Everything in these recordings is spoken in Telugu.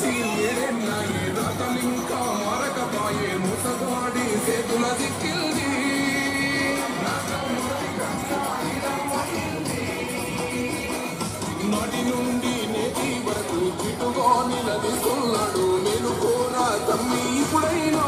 వచ్చి ఏడేళ్ళాయే రాతలింకా మారకపాయే మూసగాడి సేతుల దిక్కిల్ది నాటి నుండి నేటి వరకు చిటుగా నిలదీస్తున్నాడు మేలుకోరా తమ్మి ఇప్పుడైనా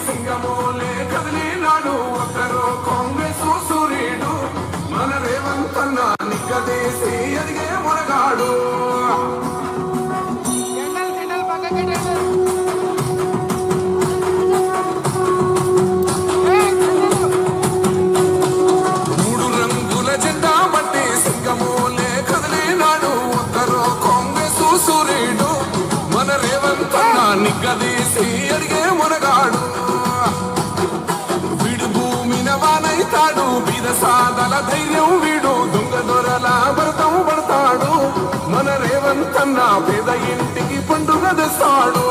సింగమోలే కదిలినాడు ఒక్కరో కాంగ్రెస్ సూర్యుడు మన రేవంతన్న నిగ్గదీసి ఎదిగే మొనగాడు మూడు రంగుల జెండా బట్టి సింగమోలే కదిలినాడు ఒక్కరో కాంగ్రెస్ సూర్యుడు మన రేవంతన్న నిగ్గదీసి ఎదిగే మొనగాడు వానైతాడు బీద సాదల ధైర్యం వీడు దొంగ దొరల భరతం పడతాడు మన రేవంతన్న పేద ఇంటికి పండుగ తెస్తాడు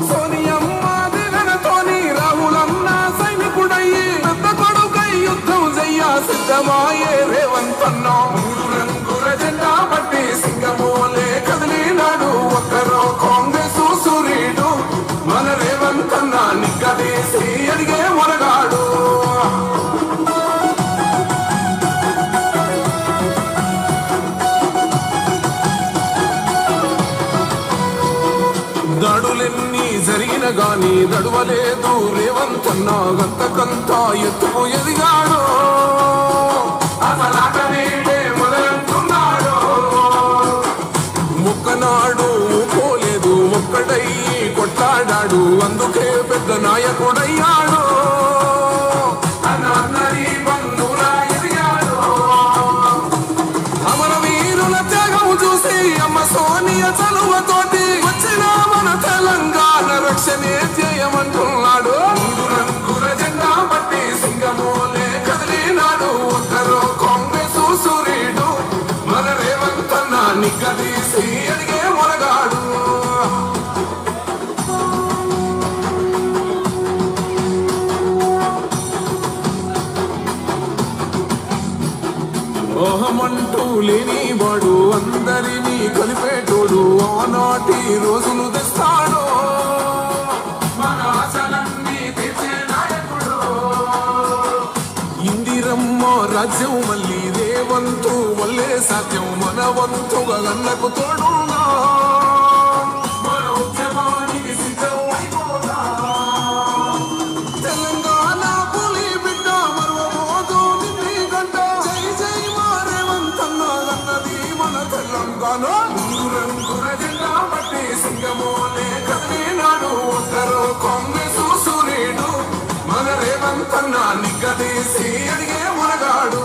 సోనియమ్మ దినతోని రాహులన్న సైనికుడయ్యి పెద్ద కొడుకై యుద్ధం చెయ్య సిద్ధమాయే రేవంతన్న మూడు రంగుల జెండా బట్టి సింగమోలే కదిలినాడు ఒక్కరో కాంగ్రెస్ సూర్యుడు మన రేవంతన్న నిగ్గదీసి ఎదిగే మొనగాడు దాడులెన్ని జరిగిన గాని దడువలేదు రేవంతన్న గంతకంతా ఎత్తుకు ఎదిగాడు మొదలంటున్నాడు మొక్కనాడు పోలేదు ఒక్కడయ్యి కొట్లాడాడు అందుకే పెద్ద నాయకుడయ్యాడు అమరవీరుల త్యాగం చూసి అమ్మ సోనియ చలువతోటి వచ్చిన మన తెలంగాణ రక్షణే చేయమంటున్నాడు మూడు రంగుల జెండా బట్టి సింగమోలే కదిలినాడు ఒక్కరో కాంగ్రెస్ సూర్యుడు మన రేవంతన్న నిగ్గదీసి ఎదిగే మొనగాడు ఓహమంటూ లేనివాడు అందరినీ కలిపేటోడు ఆనాటి రోజులు తెస్తాడు మన ఆశలన్నీ తీర్చే నాయకుడు ఇందిరమ్మ రాజ్యం మళ్ళీ రేవంతు వల్లే సాధ్యం మన వంతుగా గన్నకు తోడుగా మన ఉద్యమానికి సిద్ధం అయిపోదా తెలంగాణ పులి బిడ్డ మరువబోదు నిన్ను గంట జై జై రేవంతన్న అన్నది మన తెలంగాణ మూడు రంగుల జెండా బట్టి సింగమోలే కదిలినాడు ఒక్కరో కాంగ్రెస్ సూర్యుడు మన రేవంతన్న నిగ్గదీసి ఎదిగే మొనగాడు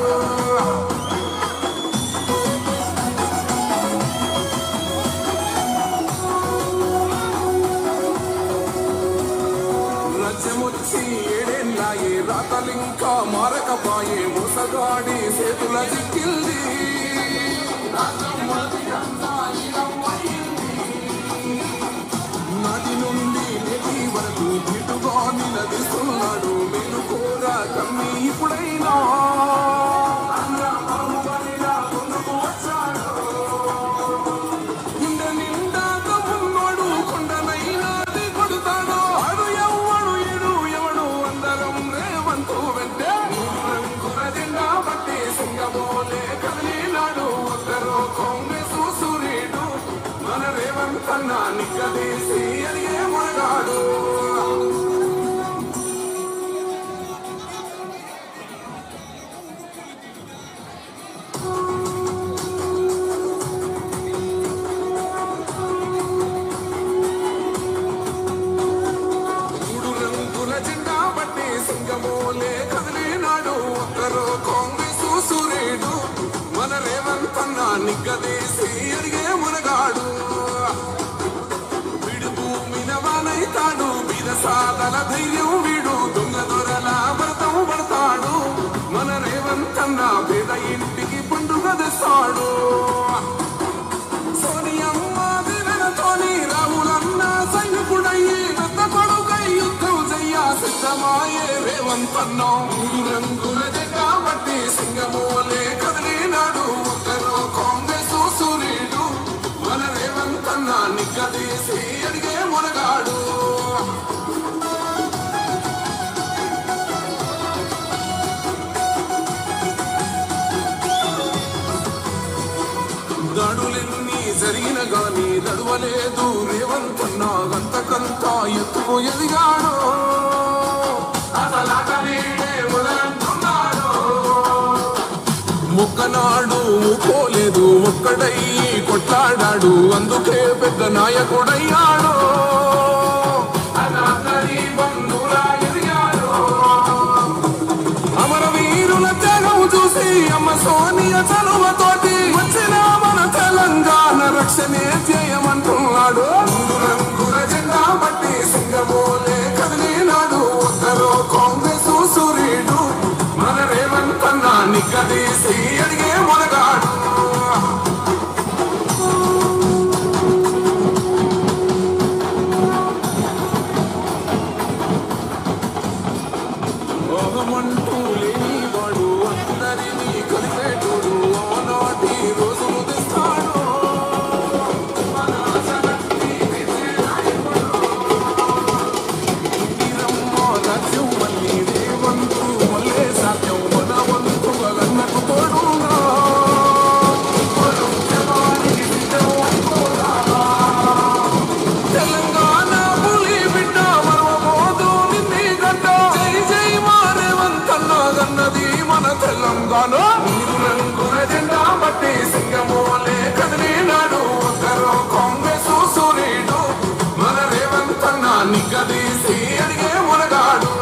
రాజ్యమొచ్చి ఏడేళ్ళాయే రాతలింకా మారకపాయే మూసగాడి సేతుల దిక్కిల్ది నాటి నుండి నేటి వరకు జిటుగా నిలదీస్తున్నాడు మేలుకోరా తమ్మి ఇప్పుడైనా గుండె నిండాక ఉన్నోడు కొండనైనాది కొడుతాడు అడు ఎవ్వడు ఎడు ఎవడు అందరం రేవంతు వెంటే రంగుల జెండా బట్టి సింగమోలే కదిలినాడు ఒక్కరో కాంగ్రెస్ సూర్యుడు మన రేవంతన్న నిగ్గదీసి ఎదిగే మొనగాడు మూడు రంగుల జెండా బట్టి సింగమోలే కదిలినాడు ఒక్కరో కాంగ్రెస్ సూర్యుడు మన రేవంతన్న నిగ్గదీసి ఎదిగే మొనగాడు వీడు భూమిన వానైతాడు బీద సాదల ధైర్యం వీడు దొంగ దొరల భరతం పడతాడు మన రేవంతన్న పేద ఇంటికి పండుగ తెస్తాడు సోనియమ్మ రేవంతన్నా మూడు రంగుల జెండా పట్టి సింగమోలే కదిలినాడు ఒక్కరో కాంగ్రెస్ సూర్యుడు మన రేవంతన్నా నిగ్గదీసి అడిగే మునగాడు దాడులెన్ని జరిగిన గాని దడవలేదు రేవంతన్నా గంతకంతా ఎత్తుకు ఎదిగాడు ముక్కనాడు ఊకోలేదు ఒక్కడై కొట్లాడాడు అందుకే పెద్ద నాయకుడయ్యాడు అమరవీరుల త్యాగం చూసి అమ్మ సోనియ చలువతోటి వచ్చిన మన తెలంగాణ రక్షణే చేయమంటున్నాడు మూడు రంగుల జెండా పట్టి సింగమోలే కదిలినాడు ఒక్కరో కాంగ్రెస్ సూర్యుడు మన రేవంతన్నా నిగ్గదీసి అడిగే మునగాడు మోహమంటూ లేనివాడు అందరినీ కలిపేటోడు ఆనాటి రోజులు తెస్తాడు రాజ్యం మళ్ళీ రేవంతు మళ్ళీ సాధ్యం మన వంతు గన్నకు తోడుగా తెలంగాణ పులి బిడ్డ మరవబోదు నిన్నే గడ్డ జై జై మా రేవంతన్నా గన్నది మన తెలంగాణ మూడు రంగుల జెండా పట్టి సింగమోలే కదిలినాడు ఒక్కరో కాంగ్రెస్ సూర్యుడు మన రేవంతన్నా నిగ్గదీసి అడిగే మునగాడు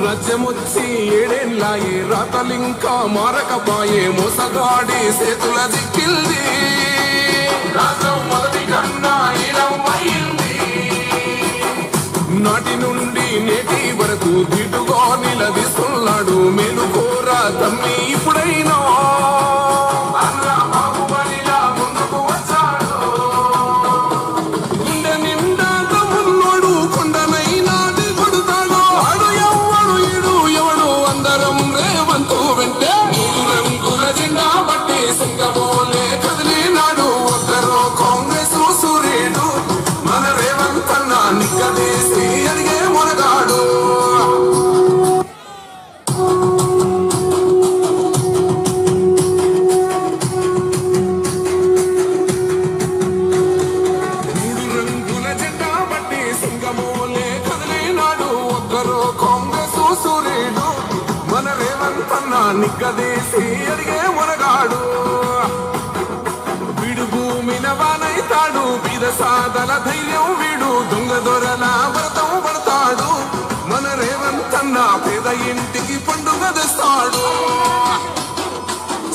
రాజ్యమొచ్చి ఏడేళ్ళాయి రాతలింకా మారకపాయే మోసగాడి సేతుల దిక్కిల్ది రాజ్యం మొదటి కన్నా ఈడమైంది నాటి నుండి నేటి వరకు దిటుగా నిలదీస్తున్నాడు మేలుకోరా తమ్మి ఇప్పుడైనా బాహుబలిలా ముందుకు వచ్చాడు గుండె నిండా తమ్ముడు కొండనైనా దిగుడుతాడు ఆడు ఎవడు ఈడు ఎవడు అందరం రేవంతు వెంటే మూడు రంగుల జెండా పట్టి సింగమోలే కదిలినాడు ఒక్కరో కాంగ్రెస్ సూర్యుడు మన రేవంతన్నా నిగ్గదీసి అడిగే మునగాడు మూడు రంగుల జెండా పట్టి సింగమోలే కదిలినాడు ఒక్కరో కాంగ్రెస్ సూర్యుడు మన రేవంతన్నా నిగ్గదీసి అడిగే మునగాడు వీడు భూమిన వానైతాడు బీద సాదల ధైర్యం వీడు దొంగ దొరల వ్రతం పడతాడు మన రేవంతన్నా పేద ఇంటికి పండుగ తెస్తాడు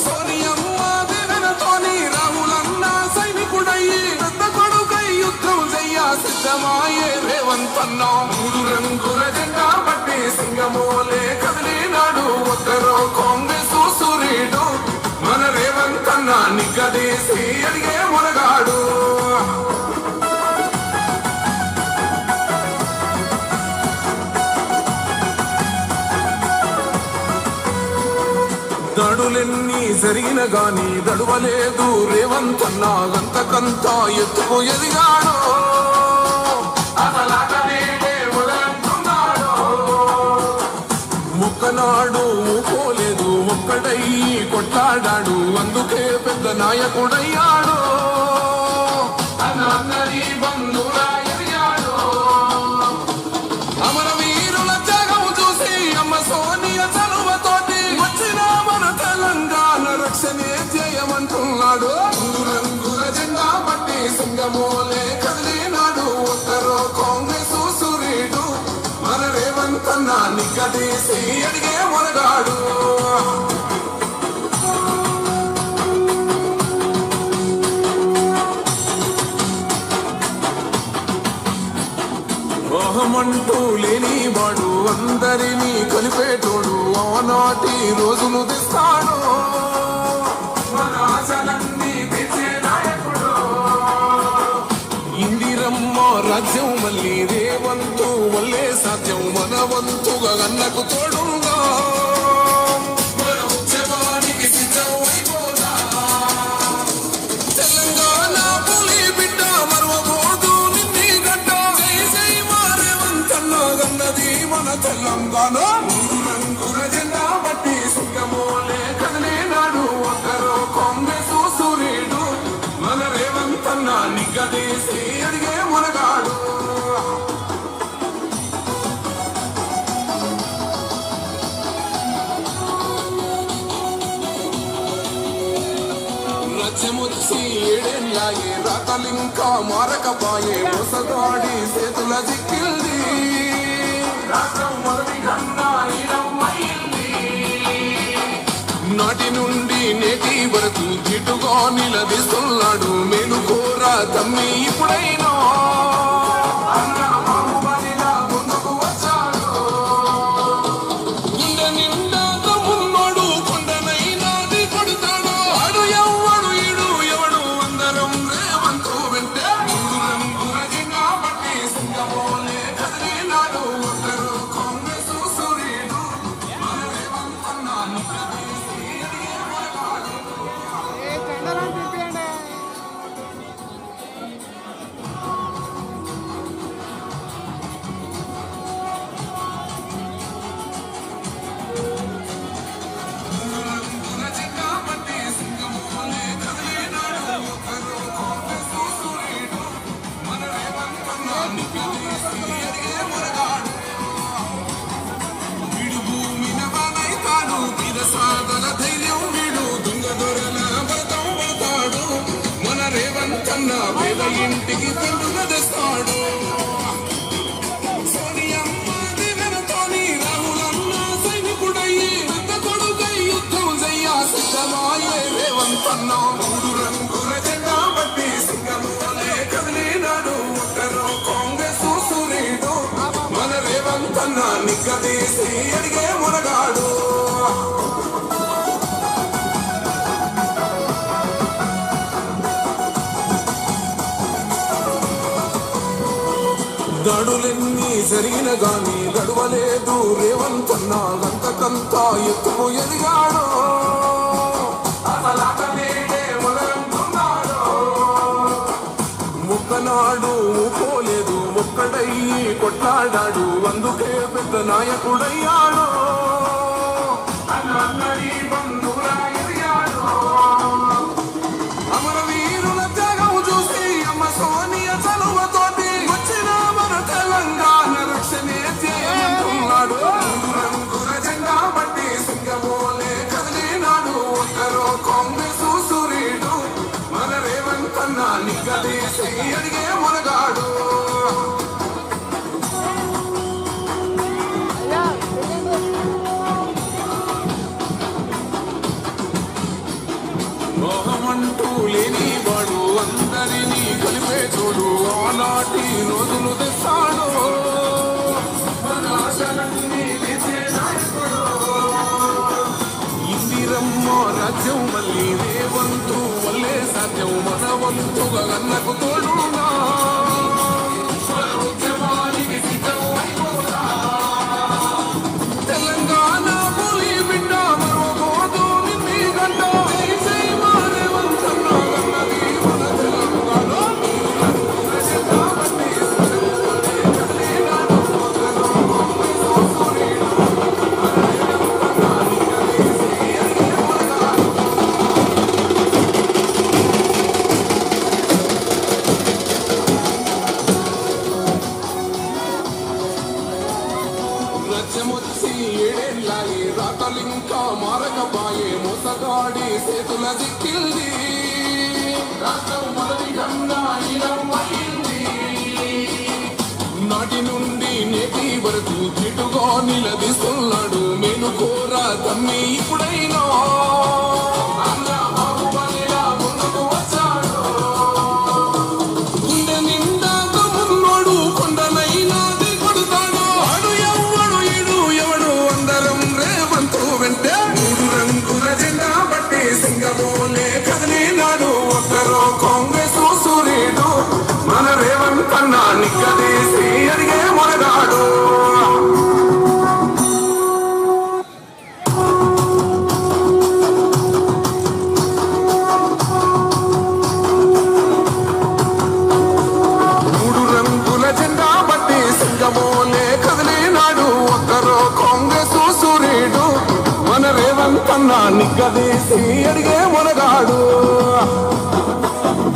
సోనియమ్మ దేవనతోని రాములన్నా సైనికుడయ్యి పెద్ద కొడుకై యుద్ధం చెయ్య సిద్ధమాయే రేవంతన్నా మూడు రంగుల జెండా పట్టి సింగమోలే కదిలినాడు ఒక్కరో కాంగ్రెస్ సూర్యుడు మన రేవంతన్నా నిగ్గదీసి అడిగే మునగాడు దాడులెన్ని జరిగిన గాని దడవలేదు రేవంతన్నా గంతకంతా ఎత్తుకు ఎదిగాడు ముక్కనాడు ఊకోలేదు ఒక్కడై కొట్లాడాడు అందుకే పెద్ద నాయకుడయ్యాడు అమరవీరుల త్యాగం చూసి అమ్మ సోనియ చలువతోటి వచ్చిన మన తెలంగాణ రక్షణే చేయమంటున్నాడు మూడు రంగుల జెండా పట్టి సింగమోలే కదిలినాడు ఒక్కరో కాంగ్రెస్ సూర్యుడు మన రేవంతన్నా నిగ్గదీసి అడిగే మునగాడు మోహమంటూ లేనివాడు అందరినీ కలిపేటోడు ఆనాటి రోజులు తెస్తాడు మన ఆశలన్నీ అన్నకు తోడుగా మన ఉద్యమానికి సిద్ధం అయిపోదా తెలంగాణ పులి బిడ్డ మరవబోదు నిన్ని గడ్డ జై జై మా రేవంత్ అన్న గన్నది మన తెలంగాణ రంగుల జెండా బట్టి సింగమోలే కదలే నాడు ఒక్కరో కాంగ్రెస్ సూర్యుడు మన రేవంత్ అన్న నిగ్గదీసి అడిగే మునగాడు రాజ్యమొచ్చి ఏడేళ్ళాయే రాతలింకా మారకపాయే మోసగాడి చేతుల దిక్కిల్ది రాష్ట్రం మొదటి కన్నా నాటి నుండి నేటి వరకు జిటుగా నిలదీస్తున్నాడు మేలుకోరా తమ్మి ఇప్పుడైనా ముందుకు వచ్చాడు గుండె నిండా తమ్మున్నాడు కొండనైనాది కొడతాడు ఆడు ఎవడు ఈడు ఎవడు అందరం రేవంతు వెంటే రంగుల జెండా బట్టి సింగమోలే కదిలినాడు ఒకరు కాంగ్రెస్ సూర్యుడు మన రేవంత్ అన్న వీడు భూమి నవాలైతాడు సాధన ధైర్యం వీడు దొంగ దొరల వ్రతం పడతాడు మన రేవంత్ అన్న వేద ఇంటికి పండుగ తెస్తాడు సోనియమ్మ దివెనతోని రాహులన్న సైనికుడయ్యి పెద్ద కొడుకై యుద్ధం చెయ్య సిద్ధమాయే రేవంత్ అన్న మూడు రంగుల జెండా బట్టి సింగమోలే కదిలినాడు ఒక్కరో కాంగ్రెస్ సూర్యుడు మన రేవంత్ అన్న నిగ్గదీసి అడిగే మునగాడు దాడులెన్ని జరిగిన గాని గడవలేదు రేవంత్ అన్న గంతకంతా ఎత్తుకు ఎదిగాడు ముక్కనాడు పోలేదు ముక్కడయ్యి కొట్లాడాడు అందుకే పెద్ద నాయకుడయ్యాడు అమరవీరుల త్యాగం చూసి అమ్మ సోనియ చలువతోటి వచ్చిన మన తెలంగాణ రక్షణే చేయమంటున్నాడు రంగుల జెండా బట్టి సింగమోలే కదిలినాడు ఒక్కరో కాంగ్రెస్ సూర్యుడు మన రేవంత్ అన్న నిగ్గదీసి అడిగే మునగాడు మోహమంటూ లేని వాడు అందరినీ కలిపే తోడు ఆనాటి రోజులు తెస్తాడు ఇందిరమ్మ రాజ్యం మళ్ళీ రేవంతు వల్లే సాధ్యం మన వంతుగా అన్నకు తోడుగా తెలంగాణ పులి బిడ్డ మరవబోదు నిన్ని గడ్డ జై జై మా రేవంత్ అన్న గన్నది మన తెలంగాణ రాజ్యమొచ్చి ఏడేళ్ళాయే రాతలింకా మారకపాయే మోసగాడి చేతుల దిక్కిల్ది రాష్ట్రం మొదటి కన్నా నాటి నుండి నేటి వరకు జిటుగా నిలదీస్తున్నాడు మేలుకోరా తమ్మి ఇప్పుడైనా ముందుకు వచ్చాడు గుండె నిండా తమ్మున్నాడు కొండనైనాది కొడతాడు ఆడు ఎవడు ఈడు ఎవడు అందరం రేవంతు వెంటే రంగుల జెండా బట్టి సింగమోలే కదిలినాడు ఒక్కరో కాంగ్రెస్ సూర్యుడు మన రేవంత్ అన్న నిగ్గదీసి అడిగే మునగాడు నిగ్గదీసి అడిగే మునగాడు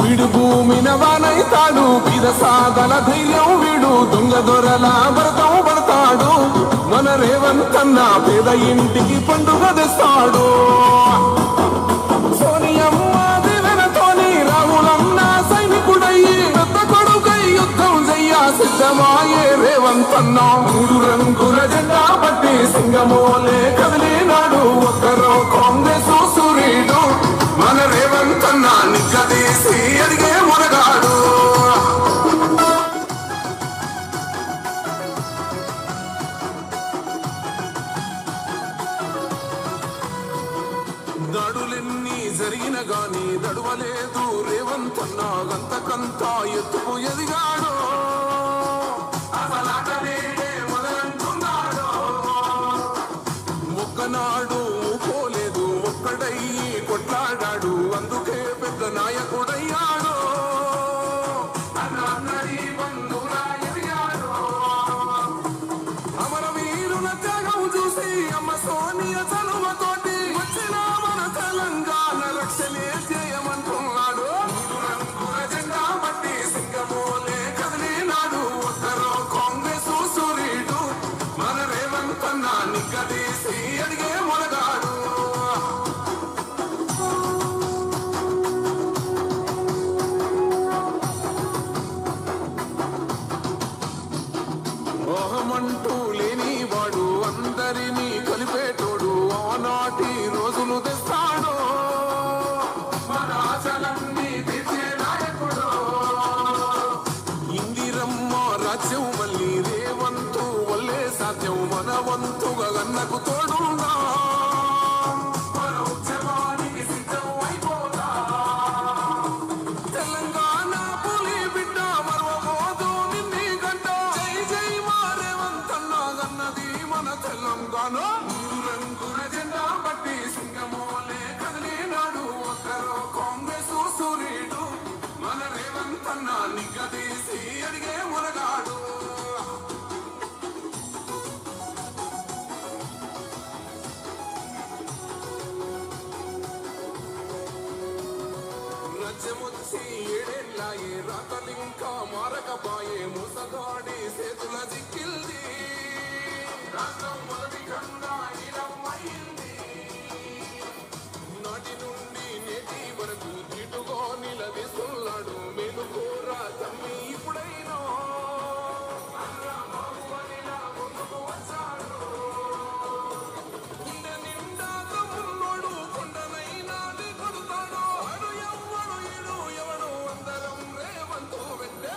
వీడు భూమిన వానైతాడు బీద సాగల ధైర్యం వీడు దొంగ దొరల భరతం పడతాడు మన రేవంతన్న పేద ఇంటికి పండుగ తెస్తాడు సోనియమ్మ దివెనతోని రాములన్న సైనికుడయ్యి పెద్ద కొడుకై యుద్ధం చెయ్య సిద్ధమాయే రేవంతన్న మూడు రంగుల జెండా పట్టి సింగమోలే కదిలినాడు ఒక్కరో కాంగ్రెస్ సూర్యుడు మన రేవంతన్న నిగ్గదీసి అడిగే మునగాడు దాడులెన్ని జరిగిన గాని దడువలేదు రేవంతన్న గంతకంత ఎత్తుకు ఎదిగాడు మొదలంటున్నాడు ఒక్కనాడు పోలేదు ఒక్కడయ్యి కొట్లాడాడు అందుకే పెద్ద నాయకుడయ్యాడు అమరవీరుల త్యాగం చూసి అమ్మ సోనియ చలువతోటి వచ్చిన మన తెలంగాణ రక్షణే చేయమంటున్నాడు జెండా బట్టి సింగమోలే కదిలినాడు ఒక్కరో కాంగ్రెస్ సూర్యుడు మన రేవంతన్న నిగ్గదీసి అడిగే మునగాడు మోహమంటూ లేని వాడు అందరినీ కలిపేటోడు ఆనాటి రోజులు తెస్తాడు మన ఆశలన్నీ తీర్చే నాయకుడు ఇందిరమ్మ రాజ్యం మళ్ళీ రేవంతు వల్లే సాధ్యం మన వంతుగా గన్నకు తోడుందా మన ఉద్యమానికి సిద్ధం అయిపోతా తెలంగాణ పులి బిడ్డ మరవబోదు నిన్ని గంట జై జై మా రేవంతన్న గన్నది మన తెలంగాణ రంగుల జెండా పట్టి సింగమోలే కదిలినాడు ఒక్కరో కాంగ్రెస్ సూర్యుడు మన రేవంతన్న నిగ్గదీసి అడిగే మునగాడు రచ్చమొచ్చి ఏడేళ్ళాయే రాతలింకా మారకపాయే ముసగాడి చేతుల జిక్కిల్ది రాష్ట్రం మొదటి కన్నా ఈలమైంది నాటి నుండి నేటి వరకు తిటుగా నిలదీస్తున్నాడు మేలుకోరా తమ్మి ఇప్పుడైనా గుండె నిండా తమ్ముడు కొండనైనా కొడుతాడు అడు ఎవ్వడు ఈడు ఎవడు అందరం రేవంతు వెంటే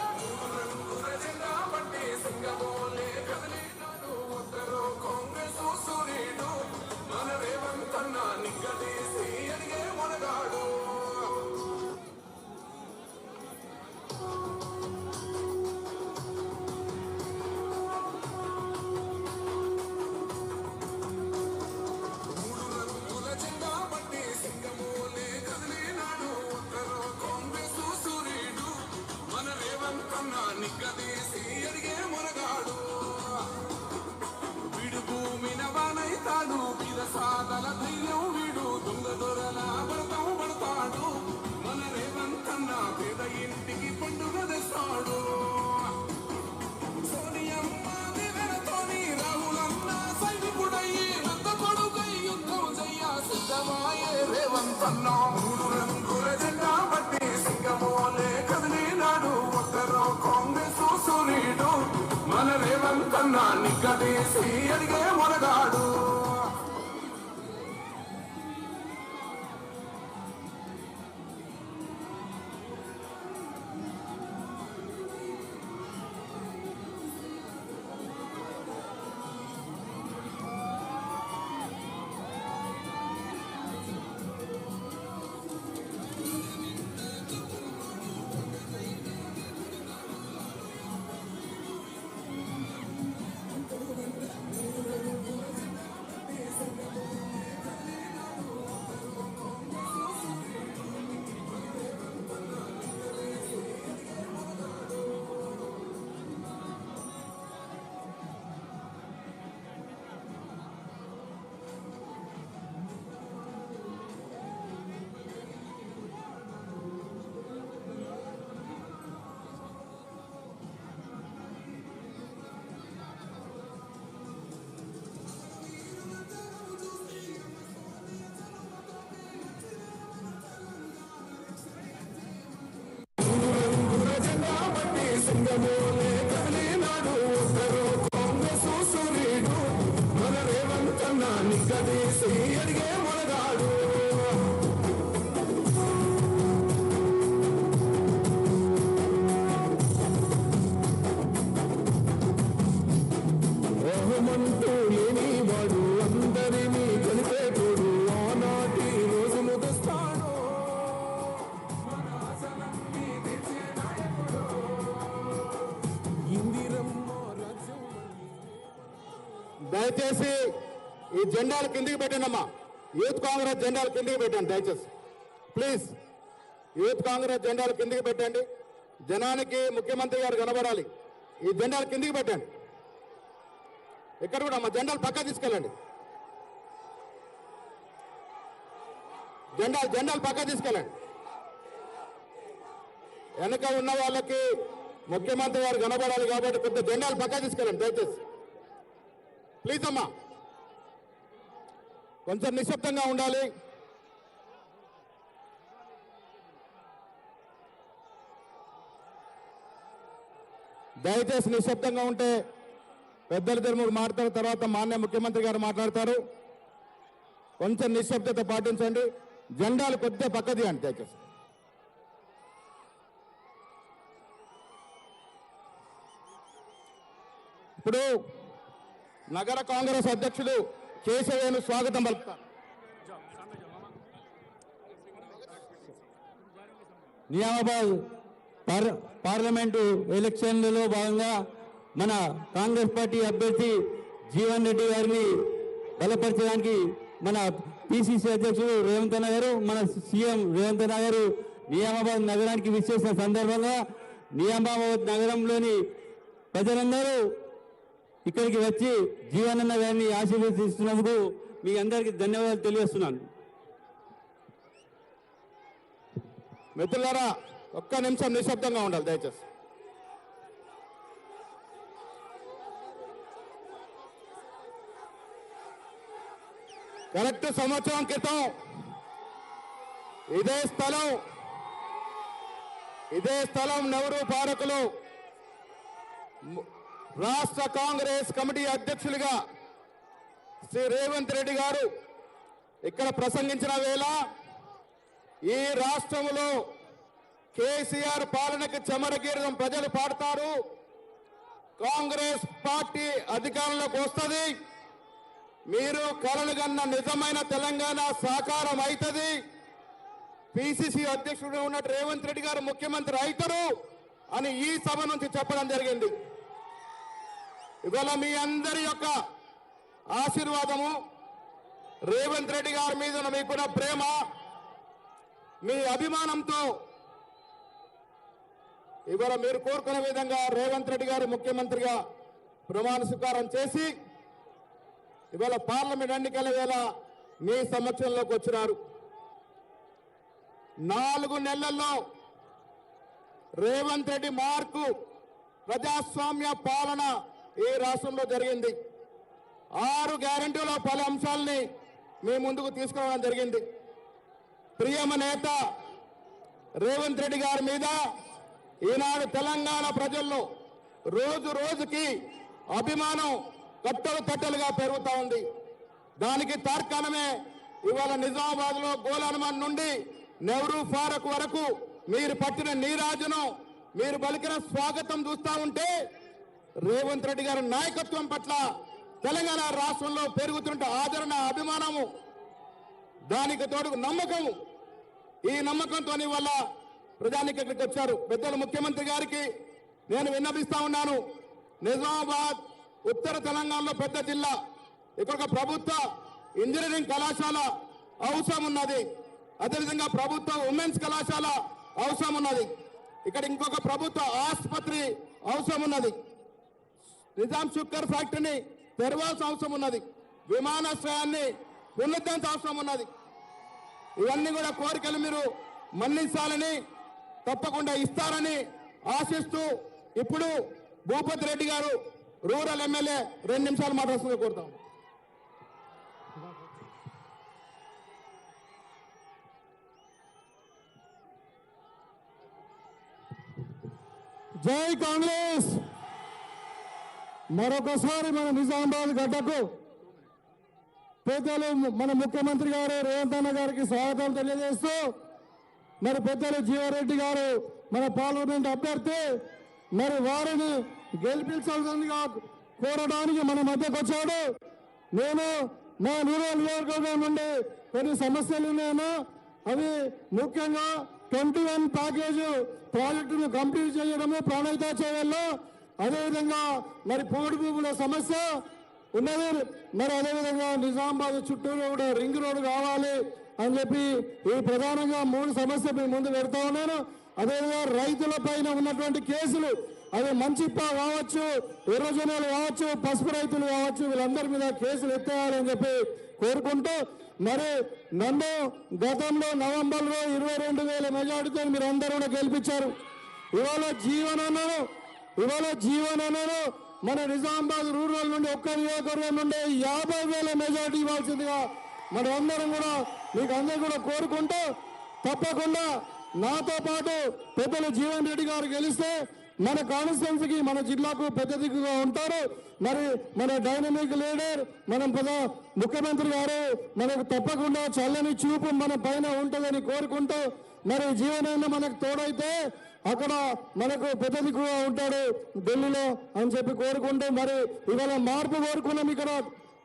జెండా పట్టి సింగమోలే కదిలినాడు ఒక్కరో కాంగ్రెస్ సూర్యుడు మన రేవంతన్న నిగ్గదీసి అడిగే మునగాడు మూడు రంగుల జెండా పట్టి సింగమోలే కదిలినాడు ఒక్కరో కాంగ్రెస్ సూర్యుడు మన రేవంతన్న నిగ్గదీసి అడిగే మునగాడు వీడు భూమిన వానైతాడు బీద సాగల ధైర్యం వీడు దొంగ దొరల భరతం పడతాడు మన రేవంతన్న పేద ఇంటికి పండుగ తెస్తాడు సోనియమ్మ దివెనతోని రాములన్న సైనికుడయ్యి పెద్ద కొడుకై యుద్ధం చెయ్య సిద్ధమాయే రేవంతన్న మూడు రంగుల జెండా పట్టి సింగమోలే కదిలినాడు ఒక్కరో కాంగ్రెస్ సూర్యుడు మన రేవంతన్న నిగ్గదీసి అడిగే మునగాడు దయచేసి ఈ జెండాలు కిందికి పెట్టండి అమ్మా. యూత్ కాంగ్రెస్ జెండాలు కిందికి పెట్టండి దయచేసి ప్లీజ్. యూత్ కాంగ్రెస్ జెండాలు కిందికి పెట్టండి. జనానికి ముఖ్యమంత్రి గారు కనబడాలి. ఈ జెండాలు కిందికి పెట్టండి. ఇక్కడ కూడా అమ్మా జెండాలు పక్క తీసుకెళ్ళండి. జెండాలు పక్క తీసుకెళ్ళండి. వెనక ఉన్న వాళ్ళకి ముఖ్యమంత్రి గారు కనబడాలి కాబట్టి పెద్ద జెండాలు పక్క తీసుకెళ్ళండి దయచేసి ప్లీజ్ అమ్మా. కొంచెం నిశ్శబ్దంగా ఉండాలి. దయచేసి నిశ్శబ్దంగా ఉంటే పెద్దలిద్దరు మూడు మాట్లాడిన తర్వాత మాన్య ముఖ్యమంత్రి గారు మాట్లాడతారు. కొంచెం నిశ్శబ్దత పాటించండి. జెండాలు కొద్దిగా పక్క తీయండి దయచేసి. ఇప్పుడు నగర కాంగ్రెస్ అధ్యక్షుడు కేశవేను స్వాగతం పలుకుతారు. నిజామాబాద్ పార్లమెంటు ఎలక్షన్లలో భాగంగా మన కాంగ్రెస్ పార్టీ అభ్యర్థి జీవన్ రెడ్డి గారిని బలపరచడానికి మన పిసిసి అధ్యక్షుడు రేవంత్ అన్న గారు, మన సీఎం రేవంత్ అన్న గారు నిజామాబాద్ నగరానికి విచ్చేసిన సందర్భంగా నిజామాబాద్ నగరంలోని ప్రజలందరూ ఇక్కడికి వచ్చి జీవన్ అన్న గారిని ఆశీర్వదిస్తున్నందుకు మీ అందరికీ ధన్యవాదాలు తెలియజేస్తున్నాను. మిత్రులారా ఒక్క నిమిషం నిశ్శబ్దంగా ఉండాలి దయచేసి. కరెక్ట్ సంవత్సరం క్రితం ఇదే స్థలం నెహ్రూ పార్కులో రాష్ట్ర కాంగ్రెస్ కమిటీ అధ్యక్షులుగా శ్రీ రేవంత్ రెడ్డి గారు ఇక్కడ ప్రసంగించిన వేళ ఈ రాష్ట్రంలో కేసీఆర్ పాలనకు చెమరగీరడం ప్రజలు పాడతారు, కాంగ్రెస్ పార్టీ అధికారంలోకి వస్తుంది, మీరు కలలు కన్న నిజమైన తెలంగాణ సాకారం అవుతుంది, పిసిసి అధ్యక్షుడు ఉన్నట్టు రేవంత్ రెడ్డి గారు ముఖ్యమంత్రి అవుతారు అని ఈ సభ నుంచి చెప్పడం జరిగింది. ఇవాళ మీ అందరి యొక్క ఆశీర్వాదము, రేవంత్ రెడ్డి గారి మీద మీకున్న ప్రేమ, మీ అభిమానంతో ఇవాళ మీరు కోరుకునే విధంగా రేవంత్ రెడ్డి గారు ముఖ్యమంత్రిగా ప్రమాణ స్వీకారం చేసి ఇవాళ పార్లమెంట్ ఎన్నికల వేళ మీ సమక్షంలోకి వచ్చినారు. 4 నెలల్లో రేవంత్ రెడ్డి మార్కు ప్రజాస్వామ్య పాలన ఈ రాష్ట్రంలో జరిగింది. 6 గ్యారెంటీల పలు అంశాలని మీ ముందుకు తీసుకురావడం జరిగింది. ప్రియమ నేత రేవంత్ రెడ్డి గారి మీద ఈనాడు తెలంగాణ ప్రజల్లో రోజు రోజుకి అభిమానం కట్టలు కట్టలుగా పెరుగుతూ ఉంది. దానికి తార్కాణమే ఇవాళ నిజామాబాద్ లో గోలానమన్ నుండి నెహ్రూ పార్క్ వరకు మీరు పట్టిన నీరాజనం, మీరు పలికిన స్వాగతం చూస్తా ఉంటే రేవంత్ రెడ్డి గారి నాయకత్వం పట్ల తెలంగాణ రాష్ట్రంలో పెరుగుతుంటే ఆదరణ, అభిమానము, దానికి తోడు నమ్మకము, ఈ నమ్మకంతో వల్ల ప్రజానికి ఇక్కడికి వచ్చారు. పెద్దలు ముఖ్యమంత్రి గారికి నేను విన్నపిస్తా ఉన్నాను, నిజామాబాద్ ఉత్తర తెలంగాణలో పెద్ద జిల్లా, ఇక్కడ ఒక ప్రభుత్వ ఇంజనీరింగ్ కళాశాల అవసరం ఉన్నది, అదేవిధంగా ప్రభుత్వ ఉమెన్స్ కళాశాల అవసరం ఉన్నది, ఇక్కడ ఇంకొక ప్రభుత్వ ఆసుపత్రి అవసరం ఉన్నది, నిజాం షుగర్ ఫ్యాక్టరీని తెరవాల్సిన అవసరం ఉన్నది, విమానాశ్రయాన్ని పునరుద్ధరించాల్సిన అవసరం ఉన్నది. ఇవన్నీ కూడా కోరికలు మీరు మన్నించాలని, తప్పకుండా ఇస్తారని ఆశిస్తూ ఇప్పుడు భూపతి రెడ్డి గారు రూరల్ ఎమ్మెల్యే 2 నిమిషాలు మాట్లాడుతూ కోరుతాం. జై కాంగ్రెస్. మరొకసారి మన నిజామాబాద్ గడ్డకు పెద్దలు మన ముఖ్యమంత్రి గారు రేవంత్ అన్న గారికి స్వాగతం తెలియజేస్తూ, మరి పెద్దలు జీవారెడ్డి గారు మన పార్లమెంట్ అభ్యర్థి, మరి వారిని గెలిపించాల్సిందిగా కోరడానికి మన మధ్యకు వచ్చాడు. నేను నా నియోజకవర్గం నుండి కొన్ని సమస్యలు ఉన్నాను, అవి ముఖ్యంగా 21 ప్యాకేజ్ ప్రాజెక్టును కంప్లీట్ చేయడము ప్రాణహిత చేయడంలో, అదేవిధంగా మరి పోడు భూముల సమస్య, ఉన్నది. మరి అదేవిధంగా నిజామాబాద్ చుట్టూరు కూడా రింగ్ రోడ్ కావాలి అని చెప్పి ఈ ప్రధానంగా 3 సమస్యలు మీ ముందు పెడతా ఉన్నాను. అదేవిధంగా రైతుల పైన ఉన్నటువంటి కేసులు, అవి మంచిప్ప కావచ్చు, ఎర్రజొన్నలు కావచ్చు, పసుపు రైతులు కావచ్చు, వీళ్ళందరి మీద కేసులు ఎత్తేయాలని చెప్పి కోరుకుంటూ, మరి నన్ను గతంలో నవంబర్లో 22,000 మెజార్టీతో మీరు అందరూ కూడా గెలిపించారు. ఇవాళ జీవనను మన నిజామాబాద్ రూరల్ నుండి ఒక్క నియోజకవర్గం నుండి 50,000 మెజార్టీ ఇవ్వాల్సిందిగా మన అందరం కూడా మీకు అందరూ కూడా కోరుకుంటూ, తప్పకుండా నాతో పాటు పెద్దలు జీవన్ రెడ్డి గారు గెలిస్తే మన కాన్స్టిట్యున్సీకి, మన జిల్లాకు పెద్ద దిక్కుగా ఉంటారు. మరి మన డైనమిక్ లీడర్ మన ముఖ్యమంత్రి గారు మనకు తప్పకుండా చల్లని చూపు మన పైన ఉంటుందని కోరుకుంటూ, మరి జీవనాన్ని మనకు తోడైతే అక్కడ మనకు పెద్ద దిక్కుగా ఉంటాడు ఢిల్లీలో అని చెప్పి కోరుకుంటూ, మరి ఇవాళ మార్పు కోరుకున్నాం ఇక్కడ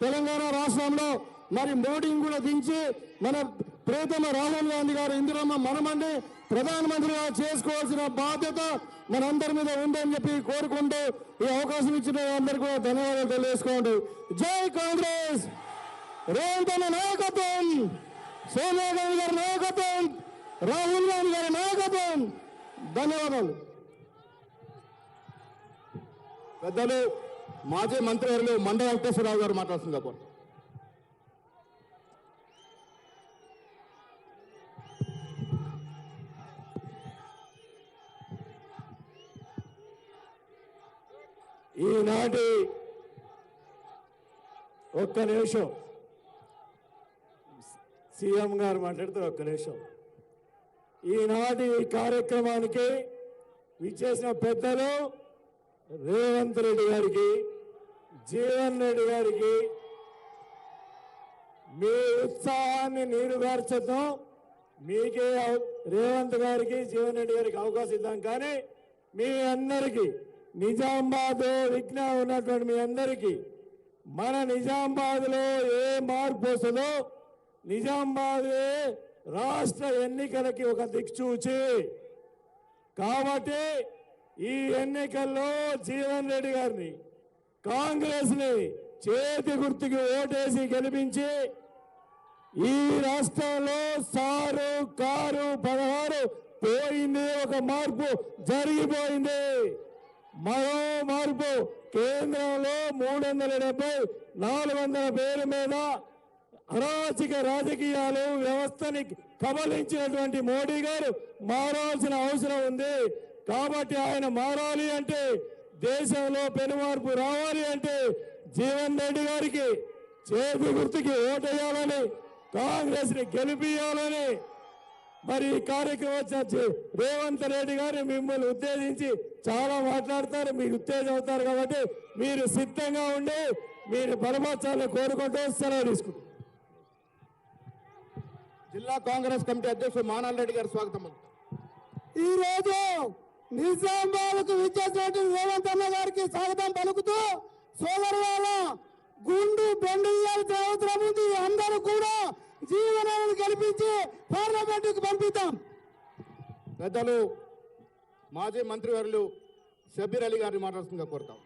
తెలంగాణ రాష్ట్రంలో. మరి మోడీని కూడా దించి మన ప్రియతమ రాహుల్ గాంధీ గారు ఇందిరమ్మ మనమని ప్రధానమంత్రిగా చేసుకోవాల్సిన బాధ్యత మనందరి మీద ఉందని చెప్పి కోరుకుంటూ, ఈ అవకాశం ఇచ్చిన అందరికీ కూడా ధన్యవాదాలు తెలియజేసుకోండి. జై కాంగ్రెస్! రేవంత్ అన్న నాయకత్వం, సోనియా గాంధీ గారి నాయకత్వం, రాహుల్ గాంధీ గారి నాయకత్వం. ధన్యవాదాలు. పెద్దలు మాజీ మంత్రివర్యులు మండ వెంకటేశ్వరరావు గారు మాట్లాడుతుంది అప్పుడు. ఈనాటి ఒక్క నిమిషం సీఎం గారు మాట్లాడుతారు. ఒక్క నిమిషం. ఈనాటి ఈ కార్యక్రమానికి విచ్చేసిన పెద్దలు రేవంత్ రెడ్డి గారికి, జీవన్ రెడ్డి గారికి మీ ఉత్సాహాన్ని నీరుగార్చడం, మీకే రేవంత్ గారికి జీవన్ రెడ్డి గారికి అవకాశం ఇద్దాం. కానీ మీ అందరికీ నిజామాబాద్ విజ్ఞానం ఉన్నటువంటి మీ అందరికీ మన నిజామాబాద్లో ఏ మార్పు వస్తుందో, నిజామాబాద్ రాష్ట్ర ఎన్నికలకి ఒక దిక్చూచి. కాబట్టి ఈ ఎన్నికల్లో జీవన్ రెడ్డి గారిని, కాంగ్రెస్ ని చేతి గుర్తుకి ఓటేసి గెలిపించి ఈ రాష్ట్రంలో సారు కారు 16 పోయింది. ఒక మార్పు జరిగిపోయింది. మరో మార్పు కేంద్రంలో 370, 400 పేరు మీద అరాచక రాజకీయాలు వ్యవస్థని కబలించినటువంటి మోడీ గారు మారాల్సిన అవసరం ఉంది. కాబట్టి ఆయన మారాలి అంటే, దేశంలో పెనుమార్పు రావాలి అంటే జీవన్ రెడ్డి గారికి చేతి గుర్తుకి ఓటేయాలని, కాంగ్రెస్ ని గెలిపియాలని మరి ఈ కార్యక్రమం వచ్చి రేవంత్ రెడ్డి గారు మిమ్మల్ని ఉద్దేశించి చాలా మాట్లాడతారు. మీరు ఉత్తేజం అవుతారు. కాబట్టి మీరు సిద్ధంగా ఉండి మీరు బలపరచాలని కోరుకుంటూ సెలవు తీసుకుంటారు. జిల్లా కాంగ్రెస్ కమిటీ అధ్యక్షుడు మానాల్ రెడ్డి గారు స్వాగతం. ఈ రోజు నిజామాబాద్కు విచ్చేసినటువంటి రేవంత్ అన్న గారికి స్వాగతం పలుకుతూ, సోదరుల గుండు బెండియాల్సిన అవసరం ఉంది. అందరూ కూడా జీవనాన్ని గెలిపించి పార్లమెంటుకు పంపిద్దాం. పెద్దలు మాజీ మంత్రివర్యులు షబీర్ అలీ గారిని మాట్లాడుతుందిగా కోరుతాం.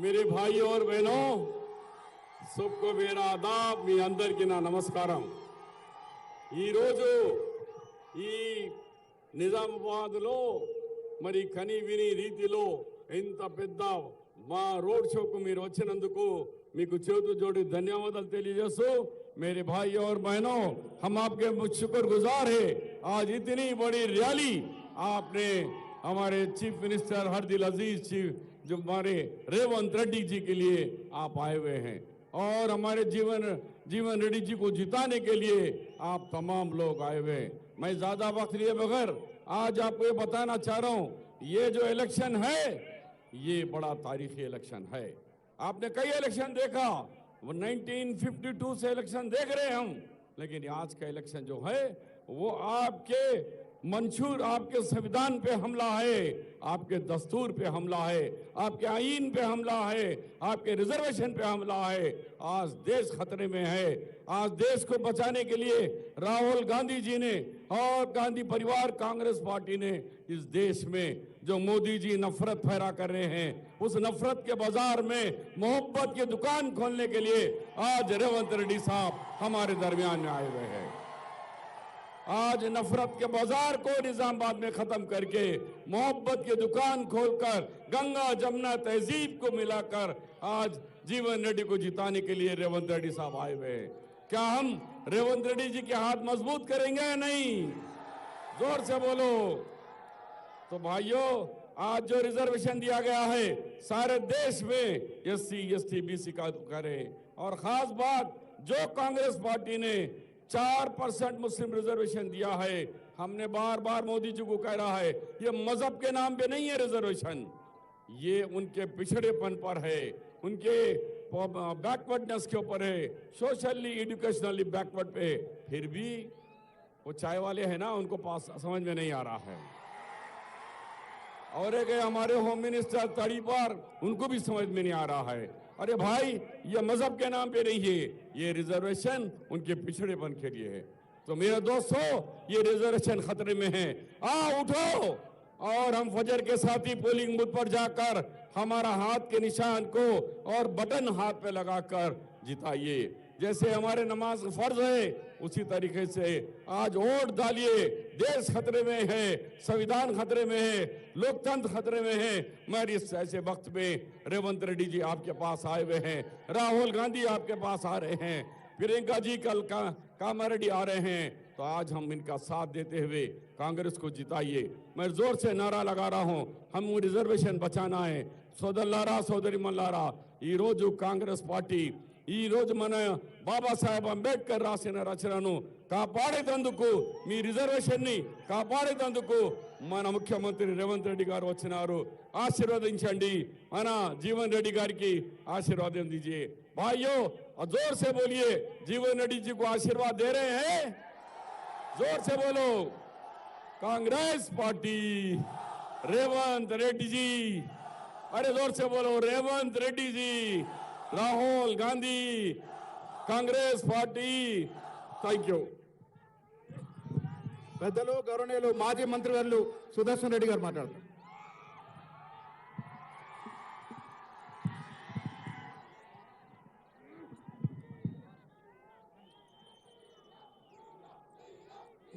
मेरे भाइयों और बहनों, सबको मेरा आदाब, మీ అందరికీ నా నమస్కారం. ఈరోజు ఈ నిజామాబాద్లో మరి కని విని రీతిలో ఇంత పెద్ద మా రోడ్ షోకు మీరు వచ్చినందుకు మీకు చేతు జోడి ధన్యవాదాలు తెలియజేస్తూ, मेरे भाई और बहनों, हम आपके शुक्रगुजार हैं. आज इतनी बड़ी रैली आपने हमारे चीफ मिनिस्टर हरदिल अजीज चीफ जो हमारे रेवंत रेड्डी जी के लिए आप आए हुए हैं, और हमारे जीवन रेड्डी जी को जिताने के लिए आप तमाम लोग आए हुए हैं. मैं ज्यादा वक्त लिए बगैर आज आपको ये बताना चाह रहा हूं, ये जो इलेक्शन है ये बड़ा तारीखी इलेक्शन है. आपने कई इलेक्शन देखा, 1952 से इलेक्शन देख रहे हैं हम, लेकिन आज का इलेक्शन जो है वो आपके मंशूर आपके संविधान पे हमला है, आपके दस्तूर पे हमला है, आपके आईन पे हमला है, आपके रिजर्वेशन पे हमला है। आज देश खतरे में है। आज देश को बचाने के लिए राहुल गांधी जी ने और गांधी परिवार कांग्रेस पार्टी ने इस देश में जो मोदी जी नफरत फैला कर रहे हैं, उस नफरत के बाजार में मोहब्बत की दुकान खोलने के लिए आज रेवंत रेड्डी साहब हमारे दरमियान में आए हुए हैं। आज नफरत के बाजार को निजामाबाद में खत्म करके मोहब्बत की दुकान खोलकर गंगा जमुना तहजीब को मिलाकर आज जीवन रेड्डी को जिताने के लिए रेवंत रेड्डी साहब आए हुए हैं। क्या हम रेवंत रेड्डी जी के हाथ मजबूत करेंगे या नहीं? जोर से बोलो। तो भाइयों, आज जो रिजर्वेशन दिया गया है सारे देश में SC ST BC का करें, और खास बात जो कांग्रेस पार्टी ने 4% मुस्लिम रिजर्वेशन दिया है, हमने बार बार मोदी जी को कह रहा है ये मजहब के नाम पे नहीं है रिजर्वेशन, ये उनके पिछड़ेपन पर है, उनके बैकवर्डनेस के ऊपर है, सोशली एजुकेशनली बैकवर्ड पे। फिर भी वो चाय वाले हैं ना, उनको पास समझ में नहीं आ रहा है। और एक हमारे होम मिनिस्टर तड़ीपार, उनको भी समझ में नहीं आ रहा है। अरे भाई, ये मजहब के नाम पे नहीं है, ये रिजर्वेशन उनके पिछड़ेपन के लिए है। तो मेरे दोस्तों, ये रिजर्वेशन खतरे में है। उठो और हम फजर के साथ ही पोलिंग बूथ पर जाकर हमारा हाथ के निशान को और बटन हाथ पे लगाकर जिताइए। जैसे हमारे नमाज फर्ज है, उसी तरीके से आज वोट डालिए। देश खतरे में है, संविधान खतरे में है, लोकतंत्र खतरे में है। मैं इस ऐसे वक्त में रेवंत रेड्डी जी आपके पास आए हुए हैं, राहुल गांधी आपके पास आ रहे हैं, प्रियंका जी कल कामारेड्डी आ रहे हैं। तो आज हम इनका साथ देते हुए कांग्रेस को जिताइए। मैं जोर से नारा लगा रहा हूं, हम रिजर्वेशन बचाना है। సోదరులారా సోదరి మల్లారా, ఈ రోజు కాంగ్రెస్ పార్టీ ఈ రోజు మన బాబాసాహెబ్ అంబేద్కర్ రాసిన రచనను కాపాడేందుకు, మీ రిజర్వేషన్ ని కాపాడేందుకు మన ముఖ్యమంత్రి రేవంత్ రెడ్డి గారు వచ్చినారు। ఆశీర్వదించండి, మన జీవన్ రెడ్డి గారికి ఆశీర్వాదం दीजिए। भाइयों, जोर से बोलिए, जीवन रेड्डी जी को आशीर्वाद दे रहे हैं? जोर से बोलो। कांग्रेस पार्टी, रेवंत रेड्डी जी। अरे जोर से बोलो, Revanth Reddy ji, Rahul Gandhi, Congress party. Thank you. పెద్దలు గౌరవనీయులు మాజీ మంత్రివర్యులు సుదర్శన్ రెడ్డి గారు మాట్లాడతారు।